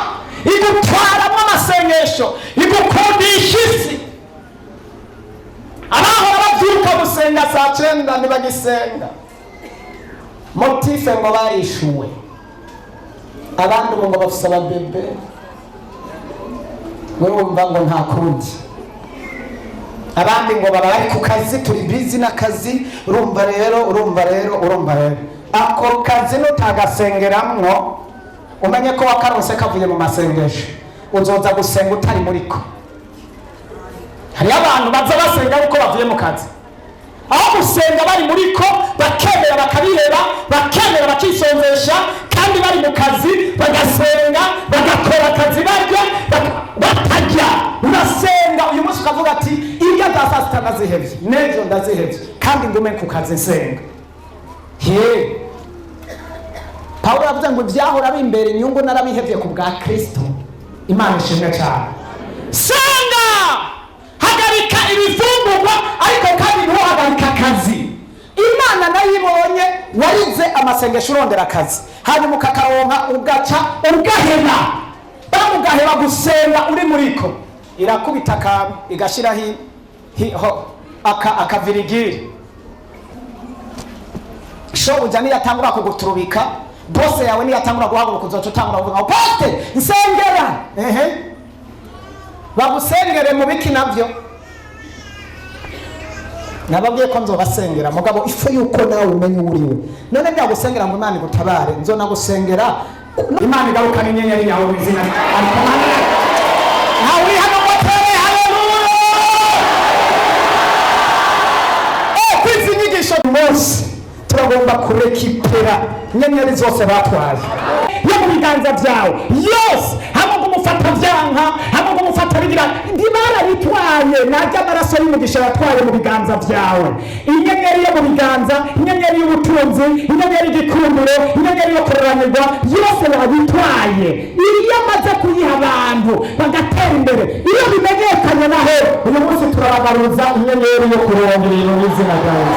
igutwaramo amasengesho igukundisha isi abahora bavyuka gusenga saa 9 ntibagisenga motife ngo barishuwe abandi ngo bafise ababebe wumva ngo nta kundi abandi ngo baba bari ku kazi turi busy n'akazi urumva rero ako kazi nutagasengeramwo umenye ko wakarose kavuye mu masengesho uzoza gusenga utari muriko hari abantu baza basenga uko bavuye mu kazi aho gusenga bari muriko bakemera bakabiheba bakemera bakisonzesha kandi bari mu kazi bagasenga bagakora akazi barya batajya urasenga uyu munsi ukavuga ati irya za saa sita ndazihevye n'ejo ndazihevye kandi ngume ku kazi nsenga Pawulo yavuze ngo ibyahora bimbere inyungu narabihevye ku bwa Kristo Imana ishimwe cyane senga hagarika ibifungurwa ariko kandi ntuhagarika akazi Imana nayibonye warize amasengesho urondera akazi hanyuma ukakaronka ugaca ugaheba gusenga uri muriko irakubita akantu igashiraho akavirigiri shobuja niyatangura kuguturubika bose yawe niyatangura guhaguruka uzoca utangura kuvuga poste nsengera bagusengere mu biki navyo nababwiye ko nzobasengera mugabo ifu yuko nawe umenye uriwe none byagusengera ngo Imana igutabare nzona gusengera Imana igarukana inyenyeri yawe mu izina ariko nawe hano motere haleluya kwizi nyigisho munsi turagomba kurekipera inyenyeri zose batwaye yo mu biganza byawe yose hamwe kumufata byanka hamwe kumufata bigira ndibara bitwaye najya amaraso y'umugisha yatwaye mu biganza byawe inyenyeri yo mu biganza inyenyeri y'ubutunzi inyenyeri y'igikundiro inyenyeri yo kuranirwa yose babitwaye iyo amaze kuyiha abantu bagatera imbere iyo bimenyekanye naho uyu munsi turabagaruza inyenyeri yo kurongera ibintu n'izina ryawe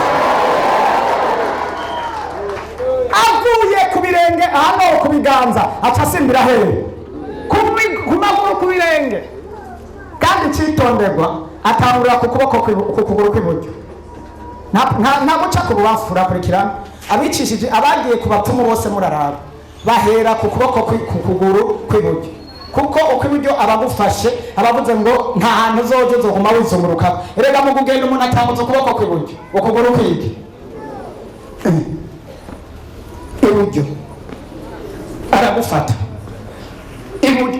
avuye ku birenge hano ku biganza acasimbira hehe ku maguru ku birenge kandi citonderwa atangurira ku kuboko ku kuguru kw'iburyo nta guca ku bubafu urakurikirana abicishije abagiye ku bapfumu bose muraraba bahera ku kuboko ku kuguru kw'iburyo kuko ukw'iburyo abagufashe abavuze ngo nta hantu uzoje uzoguma wizunguruka erega mu kugenda umuntu atambuza ukuboko kw'iburyo ukuguru kw'iki iburyo aragufata iburyo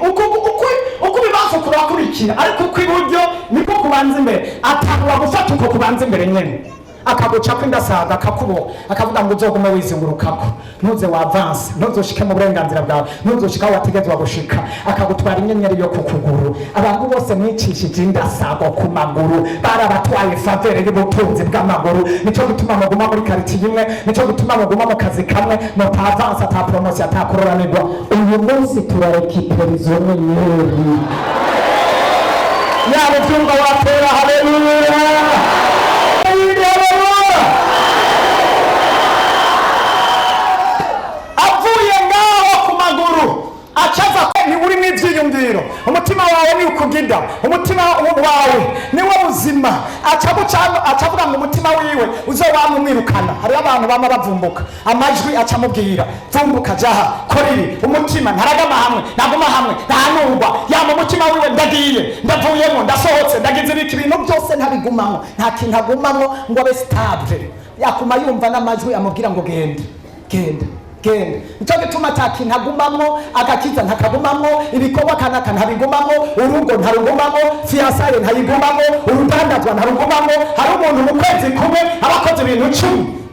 uko bibafu kurakurikira ariko kw'iburyo niko kubanza imbere atangura gufata uko kubanza imbere nyene akaguca kw'indasaga akakubo akavuga ngo uzogume wizungurukako ntuze wavanse ntuzoshike mu burenganzira bwawe ntuzoshika aho wategetswe gushika akagutwara inyenyeri yo ku kuguru abantu bose mwicishije indasago ku maguru barabatwaye favere y'ubutunzi bw'amaguru nico gituma muguma muri quartier imwe nico gituma muguma mu kazi kamwe mutavanse ata promotion atakororanirwa uyu munsi turarekipera izo nyenyeri yaba byumva watera haleluya avuye ngaho ku maguru acaza ni uri mwivyiyumviro umutima wawe ni ukugida umutima wawe ni wo buzima acavuga ngo umutima wiwe uzobamumwirukana hari abantu bama bavumbuka amajwi acamubwira vumbuka jaha koriri umutima ntaragama hamwe naguma hamwe ntanurwa yama umutima wiwe ndagiye ndavuyemo ndasohotse ndagize ibiki ibintu byose ntabigumamo nta kintu agumamo ngo abe stable yakuma yumva n'amajwi amubwira ngo genda nico gituma atakintu agumamo agakiza ntakagumamo ibikorwa kanaka ntabigumamo urugo ntarugumamo fiansaye ntayigumamo urudandazwa ntarugumamo hari umuntu mu kwezi kumwe abakoze ibintu 10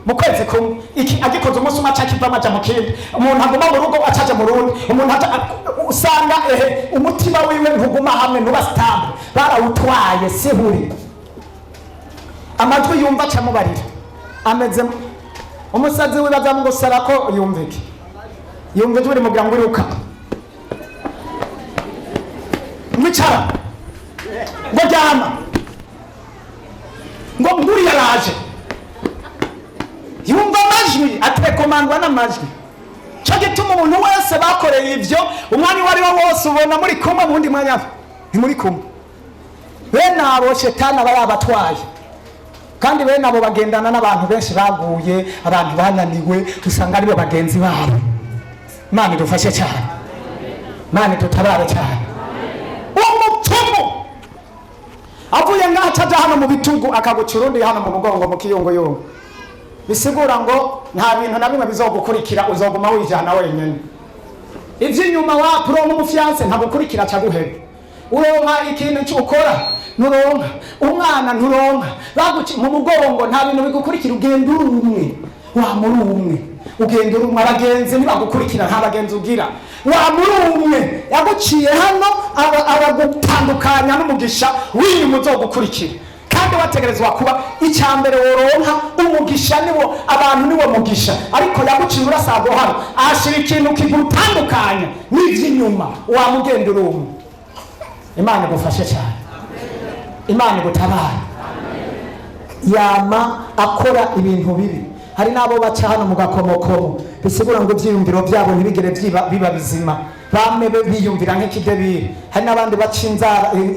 mu kwezi kumwe agikoze umunsi umwe acakivamo aja mu kindi, umuntu aguma mu rugo acaja mu rundi, umuntu usanga umutima wiwe ntuguma hamwe, ntuba stable, barawutwaye sihuri. Amajwi yumva acamubarira ameze umusazi we bazamugusara ko yumvike, yumva ijwi rimubwira ngo iruka, mwicara, ngo ryama, ngo nguri yaraje, yumva amajwi atekomandwa n'amajwi. Cyo gituma umuntu wese bakoreye ivyo umwanya wari wo wose ubona muri kumwe, mu wundi mwanya ntimuri kumwe. Bene abo shetani aba yabatwaye, kandi bene abo bagendana n'abantu benshi baguye, abantu bananiwe, usanga aribo bagenzi babo. Imana idufashe cyane, Imana idutabare cyane. Umupfumu avuye ngaho acaja hano mu bitugu akaguca urundi hano mu mugongo mu kiyongoyongo, bisigura ngo nta bintu na bimwe bizogukurikira, uzoguma wijana wenyene. Ivy'inyuma wapi uronka umufiance ntagukurikira acaguheba, uronka ikintu cy'ukora nuronka, umwana nturonka, baguci mu mugongo nta bintu bigukurikira, ugenda uri umwe, wa muri umwe, ugenda uri umwe, abagenzi ntibagukurikira, nta bagenzi ugira, wa muri umwe, yaguciye hano aragutandukanya n'umugisha w'inyuma uzogukurikira. Kandi wategerezwa kuba icyambere woronka umugisha, niwo abantu niwo mugisha, ariko yaguciye urasago hano ashira ikintu kigutandukanya n'ivy'inyuma, wamugenda uri umwe. Imana igufashe cyane, Imana igutabara. Yama akora ibintu bibi. Hari nabo baca hano mu gakomokomo, bisigura ngo ivyiyumviro byabo ntibigere biba bizima, bame biyumvira nk'ikidebiri. Hari n'abandi baca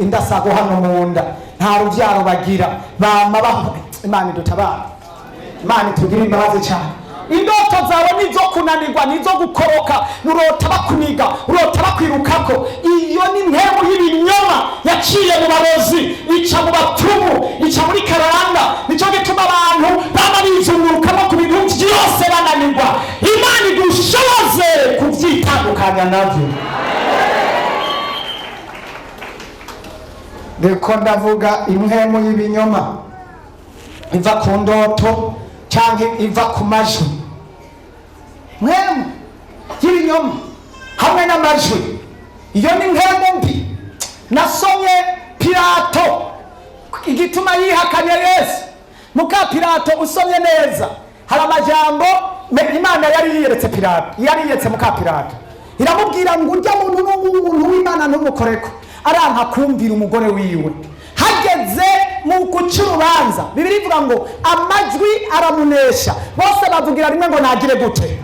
indasago hano mu nda, nta rubyaro bagira, bama baho. Imana idutabara, Imana itugirire imbabazi cyane. Indoto zawe nizo kunanirwa, nizo gukoroka, urota bakuniga, urota bakwirukako. Iyo ni ntego y'ibinyoma yaciye mu barozi, ica mu bapfumu, ica muri karanga. Nico gituma abantu baba bizungurukamo ku bintu byose bananirwa. Imana idushoboze kuvyitandukanya navyo. Deko ndavuga impwemu y'ibinyoma iva ku ndoto canke iva ku majwi. Mwemu y'ibinyoma hamwe n'amajwi, iyo ni mpemu mbi. Nasomye Pilato igituma yihakanye Yesu. Muka Pilato usomye neza hari amajambo Imana yari yiyeretse Pilato, yari yiyeretse muka Pilato, iramubwira ngo urya muntu n'umuntu w'Imana ntumukoreko, aranka kumvira umugore wiwe. Hageze mu guca urubanza, Bibiliya ivuga ngo amajwi aramunesha, bose bavugira rimwe ngo nagire gute,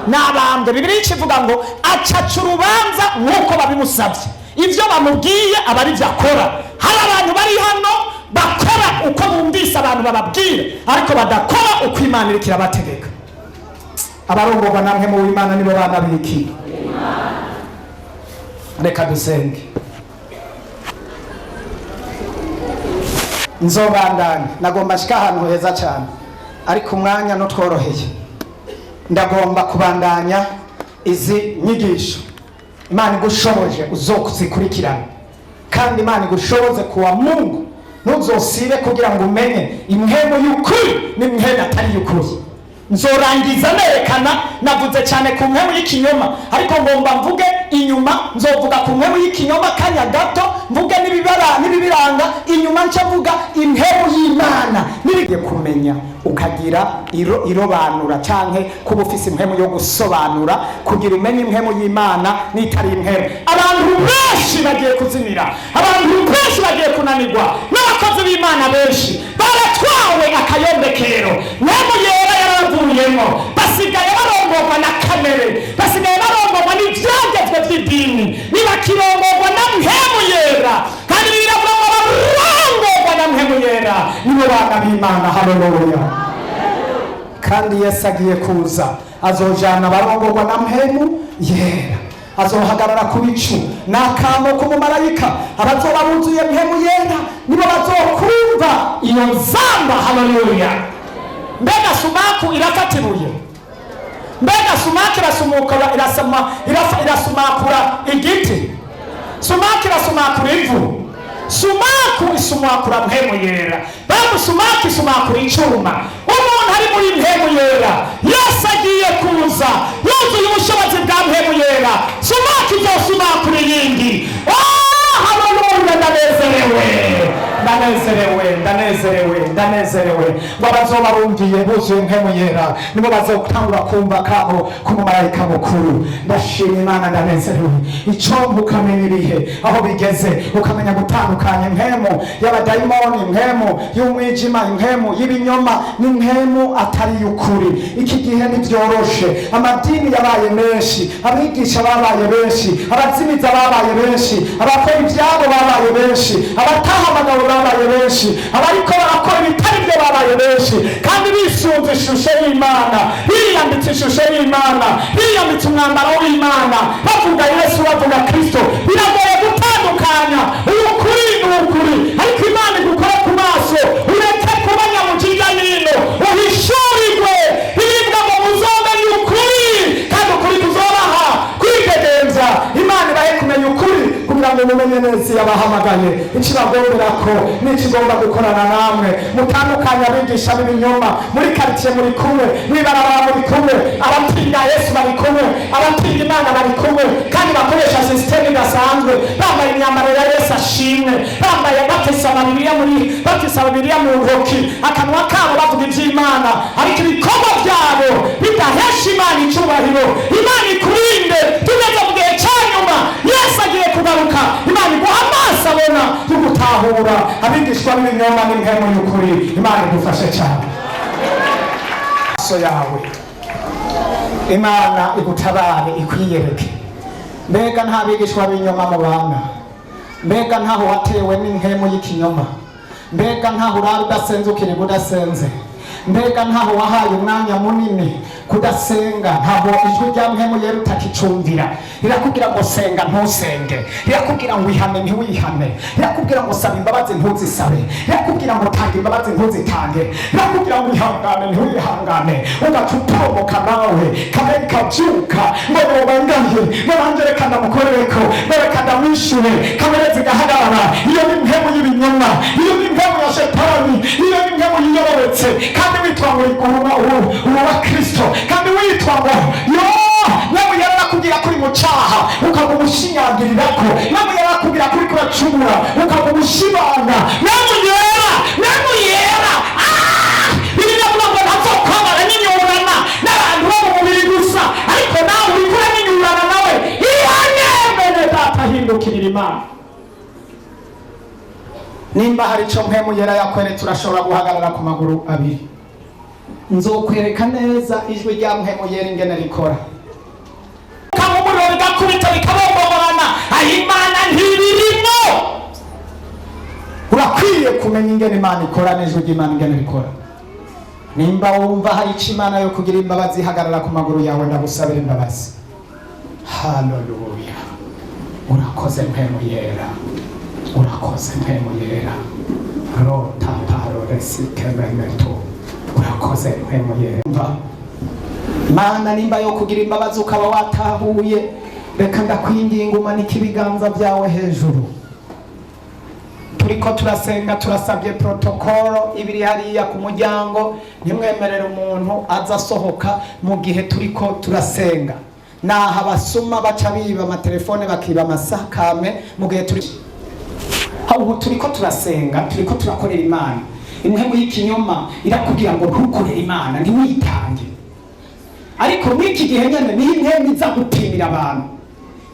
nabambwe. Bibiliya ivuga ngo acaca urubanza nk'uko babimusabye, ivyo bamubwiye aba ari vyo akora. Hari abantu bari hano bakora uko bumvise abantu bababwira, ariko badakora uko Imana iriko irabategeka. Abarongorwa namwe mu Imana nibo bana biki. Reka dusenge. Nzobandanya, nagomba shika ahantu heza cyane, ariko umwanya nutworoheye. Ndagomba kubandanya izi nyigisho. Imana igushoboje uzokuzikurikirana, kandi Imana igushoboze kuwa Mungu ntuzosibe kugira ngo umenye impemu y'ukuri n'impemu atari y'ukuri. Nzorangiza nerekana, navuze cyane ku mpemu y'ikinyoma, ariko ngomba mvuge inyuma, nzovuga ku mpemu y'ikinyoma kanya gato, mvuge n'ibibiranga, inyuma nca mvuga impemu y'Imana. Nibigiye kumenya ukagira irobanura canke kuba ufise impemu yo gusobanura, kugira umenye impemu y'Imana n'itari impemu. Abantu benshi bagiye kuzimira, abantu benshi bagiye kunanirwa, n'abakozi b'Imana benshi baratwawe akayombekero. Mpemu yera yaravuyemo, basigaye barongorwa na kamere, basigaye barongorwa n'ivyagezwe vy'idini, ntibakirongorwa na mpemu yera. Kandi biravuga ngo barongorwa na mpemu yera nibo bana b'Imana. Haleluya. Kandi Yesu agiye kuza, azojana barongorwa na mpemu yera, azohagarara ku bicu n'akamo k'umumarayika. Abazoba buzuye mpemu yera nibo bazokumva iyo nzamba. Haleluya. Mbega sumaku irakatibuye, mbega sumaku irasumakura igiti, sumaku irasumakura ivu, sumaku isumakura mpemu yera. musumaki sumakura icuma. Umuntu ari muri mpemu yera, Yesu agiye kuza yuzuye ubushobozi bwa mpemu yera, sumaki izosumakura iyindi. Haleluya! Ndanezerewe ngo abazoba bumviye buzuye mpemu yera nibo bazotangura kumva kabo k'umumarayika mukuru. Ndashima Imana, ndanezerewe. Icombo ukamenya ibihe aho bigeze, ukamenya gutandukanya impemu y'abadayimoni, impemu y'umwijima, impemu y'ibinyoma n'impemu atari y'ukuri. Iki gihe ntibyoroshe, amadini yabaye menshi, abigisha babaye benshi, abazimiza babaye benshi, abakora ibyabo babaye benshi, abataha abagabo babaye benshi, abariko barakora ibitari byo babaye benshi, kandi bisunze ishusho y'Imana, biyambitse ishusho y'Imana, biyambitse umwambaro w'Imana, bavuga Yesu, bavuga Kristo. Biragoye gutandukanya ukuri n'ukuri, ariko Imana igukora ku maso, ureke kuba nyamujinga nino, uhishurirwe ibibwa ngo muzomenye ukuri, kandi ukuri kuzobaha kwidegenza. Imana ibahe kumenya ukuri kugira ngo mumenye neza yabahamagaye ikibagomberako n'ikigomba gukorana namwe. Mutandukanya abigisha b'ibinyoma, muri karitsiye muri kumwe, mwibarabara muri kumwe, abatinya Yesu bari kumwe, abatinya Imana bari kumwe, kandi bakoresha sisiteme idasanzwe, bambaye imyambaro ya Yesu ashimwe, bambaye batisa Bibiliya mu ntoki, akanwa kabo bavuga iby'Imana, ariko ibikorwa byabo bidahesha Imana icubahiro. Imana ikurinde tugeze mu gihe cya nyuma, Yesu agiye kugaruka. Imana iguha amaso abona yo gutahura abigishwa b'ibinyoma n'impemu y'ukuri. Imana igufashe cyane. Amaso yawe Imana igutabare, ikwiyereke. Mbega nta bigishwa b'ibinyoma mu bana? Mbega ntaho watewe n'impemu y'ikinyoma? Mbega ntaho urara udasenze ukiriga udasenze? Mbega ntaho wahaye umwanya munini kudasenga? Ntaho ijwi rya mpemu yera utakicumvira. Rirakubwira ngo senga ntusenge, rirakubwira ngo ihane ntiwihane, rirakubwira ngo saba imbabazi ntuzisabe, rirakubwira ngo tanga imbabazi ntuzitange, rirakubwira ngo ihangane ntiwihangane. Ugaca utomoka nawe kamere kabyuka ngo yobangaye, ngo nanjye reka ndamukorereko, ngo reka ndamwishure, kamere zigahagarara. Iyo ni mpemu y'ibinyoma, iyo ni mpemu ya shetani, iyo ni mpemu yiyorobetse. Kandi witwa ngo uwa Kristo, kandi witwa ngo nawe yarakubwira kuri mu cyaha ukaguma umushinyagirirako, nawe yarakubwira kuri kuracumura ukaguma ushibanga. Nawe yera Bibiliya ivuga ngo ntazokwamara n'inyurana n'abantu bo mu mubiri gusa, ariko nawe urikura n'inyurana nawe. Ihane bene data, hindukirira Imana. Nimba hari icyo mpemu yera yakweretse, turashobora guhagarara ku maguru abiri. Nzokwereka neza ijwi rya mpemu yera ingene rikora. Kamumuriro rigakubita rikabomborana, Imana ntibirimo. Urakwiye kumenya ingene Imana ikora n'ijwi ry'Imana ingene rikora. Nimba wumva hari icyo Imana yo kugira imbabazi, hagarara ku maguru yawe, ndagusabira imbabazi. Haleluya! Urakoze mpemu yera, urakoze mpemu yera. Urakoze mpemu yera. Mana, nimba yo kugira imbabazi ukaba watahuye, reka ndakwinginga umanike ibiganza byawe hejuru. Turiko turasenga, turasabye protokolo ibiri hariya ku muryango, ntimwemerere umuntu aza asohoka mu gihe turiko turasenga. Naha abasuma baca biba amatelefone bakiba amasakame mu gihe ubu turiko turasenga, turiko turakorera Imana. Impemu y'ikinyoma irakubwira ngo ntukorere Imana, ntiwitange. Ariko mw'iki gihe nyene ni impemu iza gupimira abantu,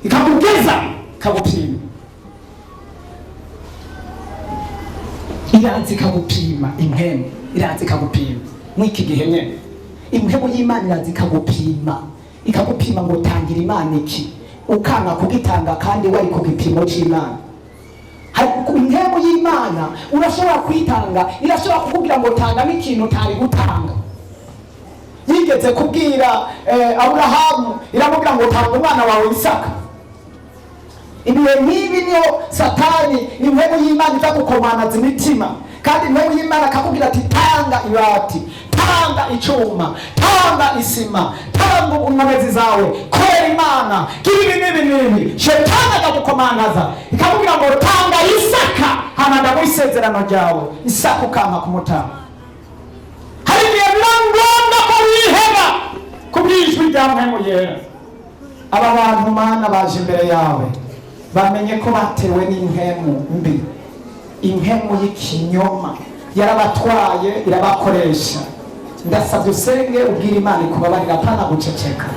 ikakugeza ikagupima, iraza ikagupima. Impemu iraza ikagupima mw'iki gihe nyene. Impemu y'Imana iraza ikagupima ngo tangira Imana iki, ukanga kugitanga kandi wari ku gipimo cy'Imana. Impemu y'Imana urashobora kwitanga, irashobora kukubwira ngo tanga n'ikintu utari gutanga. Yigeze kubwira Aburahamu, iramubwira ngo tanga umwana wawe Isaka. Ibihe nk'ibi niyo Satani, impemu y'Imana iza gukomanaza imitima, kandi impemu y'Imana akakubwira ati tanga ibati, tanga icuma, tanga isima, tanga inkomezi zawe, korera Imana, gira ibi n'ibi. Shetani akagukomanaza ikakubwira ngo tanga Isaka, hama ndaguha isezerano ryawe Isaka ukampa kumutanga. Hari igihe biba ngombwa ko wiheba ku bw'ijwi rya mpemu yera. Aba bantu Mana baje imbere yawe bamenye ko batewe n'impemu mbi, impemu y'ikinyoma yarabatwaye irabakoresha. Ndasabye usenge ubwira Imana ikubabarira apana guceceka.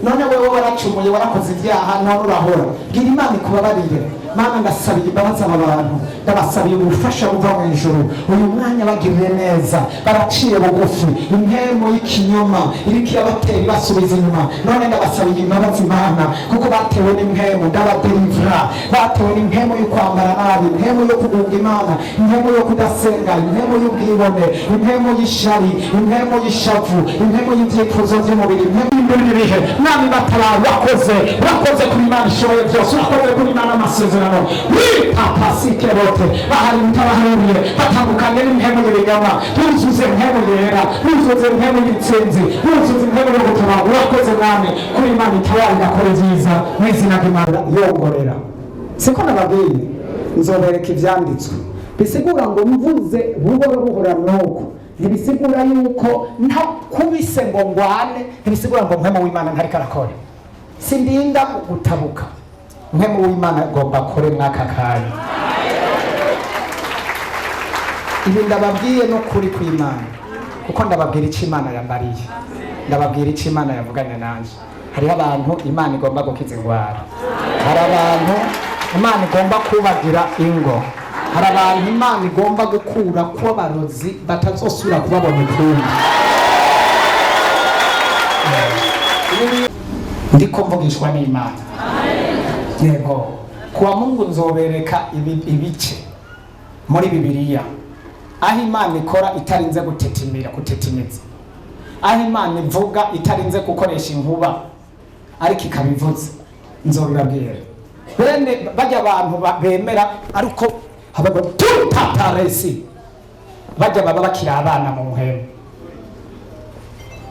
None wewe waracumuye warakoze ibyaha none urahora, bwira Imana ikubabarire. Mana ndasabiye imbabazi aba bantu, ndabasabiye ubufasha buva mu ijuru. Uyu mwanya bagirire neza, baraciye bugufi, impemu y'ikinyoma iriko irabatera ibasubiza inyuma. None ndabasabiye imbabazi Mana, kuko batewe n'impemu, ndabadelivra. Batewe n'impemu yo kwambara nabi, impemu yo kugunga Imana, impemu yo kudasenga, impemu y'ubwibone, impemu y'ishari, impemu y'ishavu, impemu y'ivyifuzo vy'umubiri, impemu y'imbirihe. Mwami batabara, wakoze kuri Imana ishoboye byose, wakoze kuri Imana amasezerano. Papasikerote bahari mutabaharuriye batandukanye n'impemu y'ibinyoma. Buzuze impemu yera, buzuze impemu y'itsinzi, buzuze impemu yo gutabara. Wakoze Mwami kuri Imana itabara igakora vyiza mu izina ry'Imana yongorera. Siko nababwiye nzobereka ivyanditswe bisigura ngo mvuze buhoro buhora nuko, ntibisigura yuko ntakubise ngo ngwane, ntibisigura ngo mpemu w'Imana ntariko arakora. Sindinda gutabuka, mpemu w'Imana agomba kore mwaka kanya. Ibi ndababwiye no kuri kw'Imana, kuko ndababwira icyo Imana yambariye, ndababwira icyo Imana yavuganye nanje. Hariho abantu Imana igomba gukiza ingwara, hari abantu Imana igomba kubagira ingo, hari abantu Imana igomba gukura kuba barozi batazosubira kubabona ukundi. Ndiko mvugishwa n'Imana. Yego, kuwa Mungu nzobereka ibice muri Bibiliya aho Imana ikora itarinze gutetimiza, aho Imana ivuga itarinze gukoresha inkuba ariko ikabivuza. Nzobibabwira bene bajya abantu bemera ariko habago tutataresi, bajya baba bakira abana mu mpemu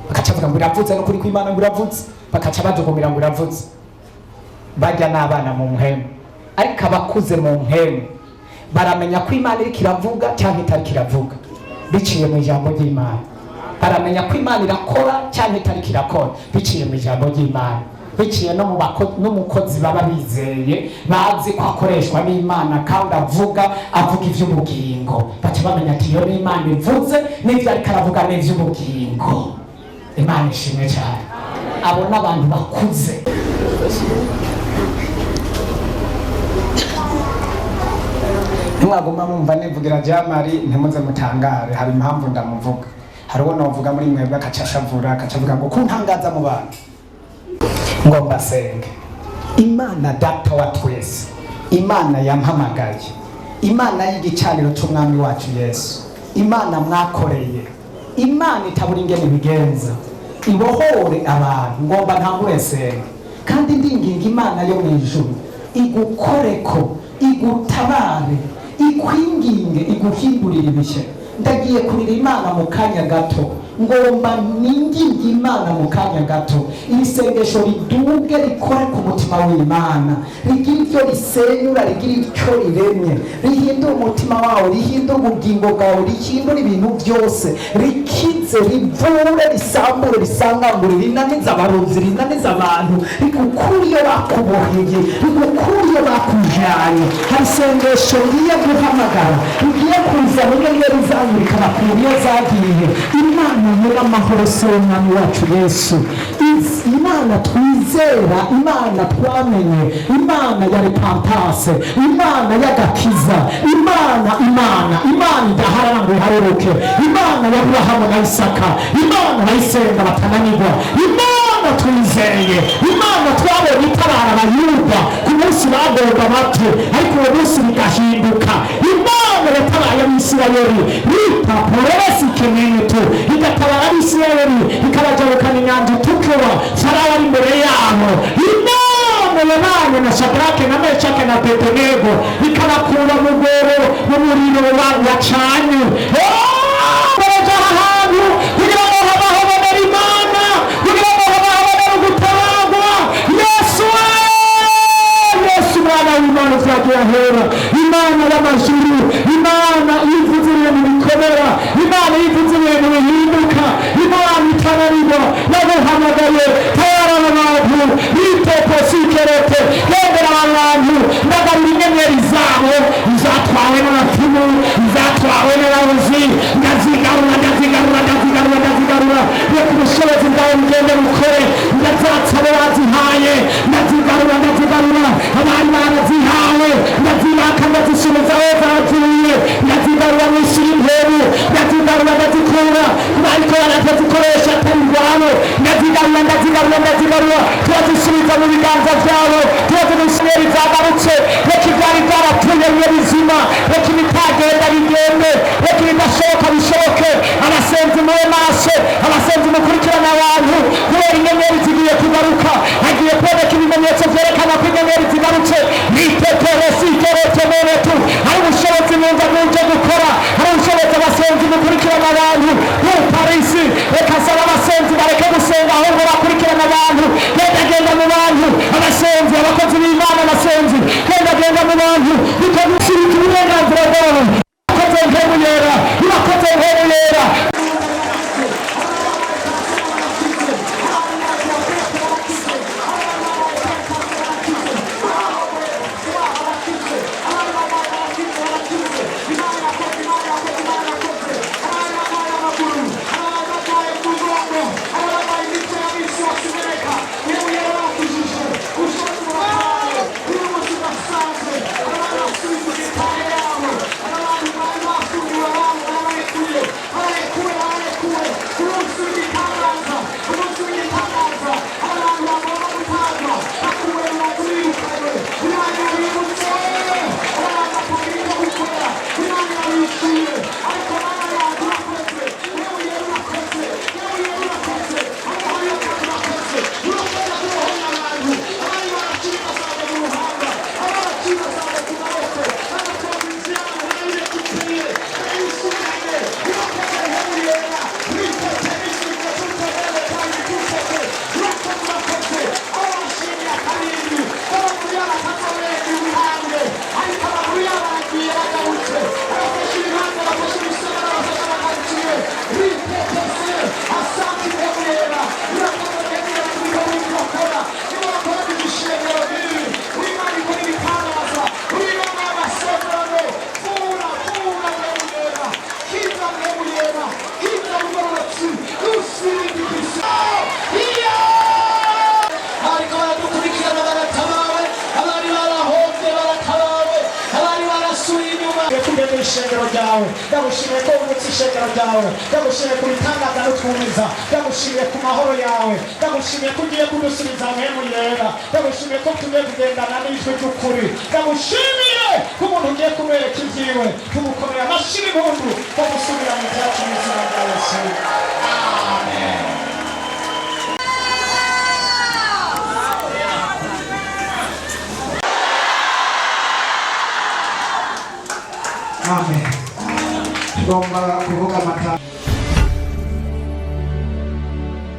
bakaca bavuga ngo iravuze no kuri kw'Imana ngo iravuze, bakaca badugumira ngo iravuze. Bajya n'abana mu mpemu, ariko abakuze mu mpemu baramenya ko Imana iriko iravuga cyangwa itariko iravuga biciye mu ijambo ry'Imana. Baramenya ko Imana irakora cyangwa itariko irakora biciye mu ijambo ry'Imana, biciye no mu mukozi baba bizeye bazi ko akoreshwa n'Imana kandi avuga ivy'ubugingo. Baca bamenya ati iyo n'Imana ivuze n'ivyo ariko aravuga n'ivy'ubugingo. Imana ishimwe cyane. Abo n'abantu bakuze. Nimwaguma mumva nivugira Jamari ntimuze mutangare, hari impamvu ndamuvuga. Hari uwo novuga muri mwebwe akacashavura akacavuga ngo kuntangaza mu bantu ngo mbasenge. Imana data wa twese, Imana yampamagaye, Imana y'igicaniro c'umwami wacu Yesu, Imana mwakoreye, Imana itabura ingene bigenza, ibohore abantu. Ngomba ntangure senga kandi ndinginga Imana yo mw'ijuru igukoreko, igutabare, ikwinginge, iguhindurire ibishe. Ndagiye kurira Imana mu kanya gato, ngomba ninginge Imana mu kanya gato. Iri sengesho riduge rikore ku mutima w'Imana, rigira ivyo risenyura, rigira icyo riremye, rihindura umutima wawe, rihindura ubugingo bwawe, rihindura ibintu byose, rikize, rivure, risambure, risangangure, rinaniza abarozi, rinaniza abantu, rigukura iyo bakuboheye, rigukura iyo bakujanye. Hari isengesho rigiye guhamagara, rigiye kuzana inyenyeri rizamurika bakura iyo zagiye. Imana nyir'amahoro se w'umwami wacu Yesu, Imana twizera, Imana twamenye, Imana ya repentance, Imana y'agakiza, Imana idaharana ngo ihareruke, Imana ya Aburahamu na Isaka, Imana bayisenga batananirwa, Imana twizeye, Imana twabonye itabara abayuda ku munsi bagorwa bate, ariko uwo munsi bigahinduka. Imana yatabaye Abisirayeli poresi kenetu, igatabara Abisirayeli ikabajabukana inyanja itukura, Farawo ari imbere yabo. Imana yabanye na Shadrake na Meshake na Abedenego ikabakura mu rwobo mu muriro wacanye. Baraja ahantu kugira ngo habonere Imana, kugira ngo habonere ugutabarwa. Yesu mwana w'Imana vyagiye ahera, Imana y'amajuru, Imana ndazigarura ariko barazikoresha atandwano ndazigarura turazisubiza mu biganza byabo turazisubiza zagarutse reka ibyari byaratumye bizima reka ibitagenda bigende reka ibidashoboka bishoboke abasenzi mube maso abasenzi mukurikirana abantu kubera inyenyeri zigiye kugaruka hagiye kuboneka ibimenyetso byerekana ko inyenyeri zigarutse niteteresi iteretemeretu hari ubushobozi mwumva bw'ibyo gukora hari ubushobozi abasenzi mukurikirana abantu mu parisi reka saba abasenzi bareke gusenga ahubwo bakurikirana abantu genda mu bantu abasenzi abakozi b'Imana abasenzi genda mu bantu bikagusubika uburenganzira bwabo urakoze nk'ubu yera urakoze nk'ubu yera ishengero ryawe ndagushimiye ko umutse ishengero ryawe ndagushimiye ku bitangaza n'utwumiza ndagushimiye ku mahoro yawe ndagushimiye ko ugiye kudusubiza mpemu yera ndagushimiye ko tugiye kugendana n'ijwi ry'ukuri ndagushimiye ko umuntu ugiye kumwereka ibyiwe tumukomeye amashyi n'impundu ko gusubira mu byacu mu izina rya Yesu amen. Amen. Tugomba kuvuga amagambo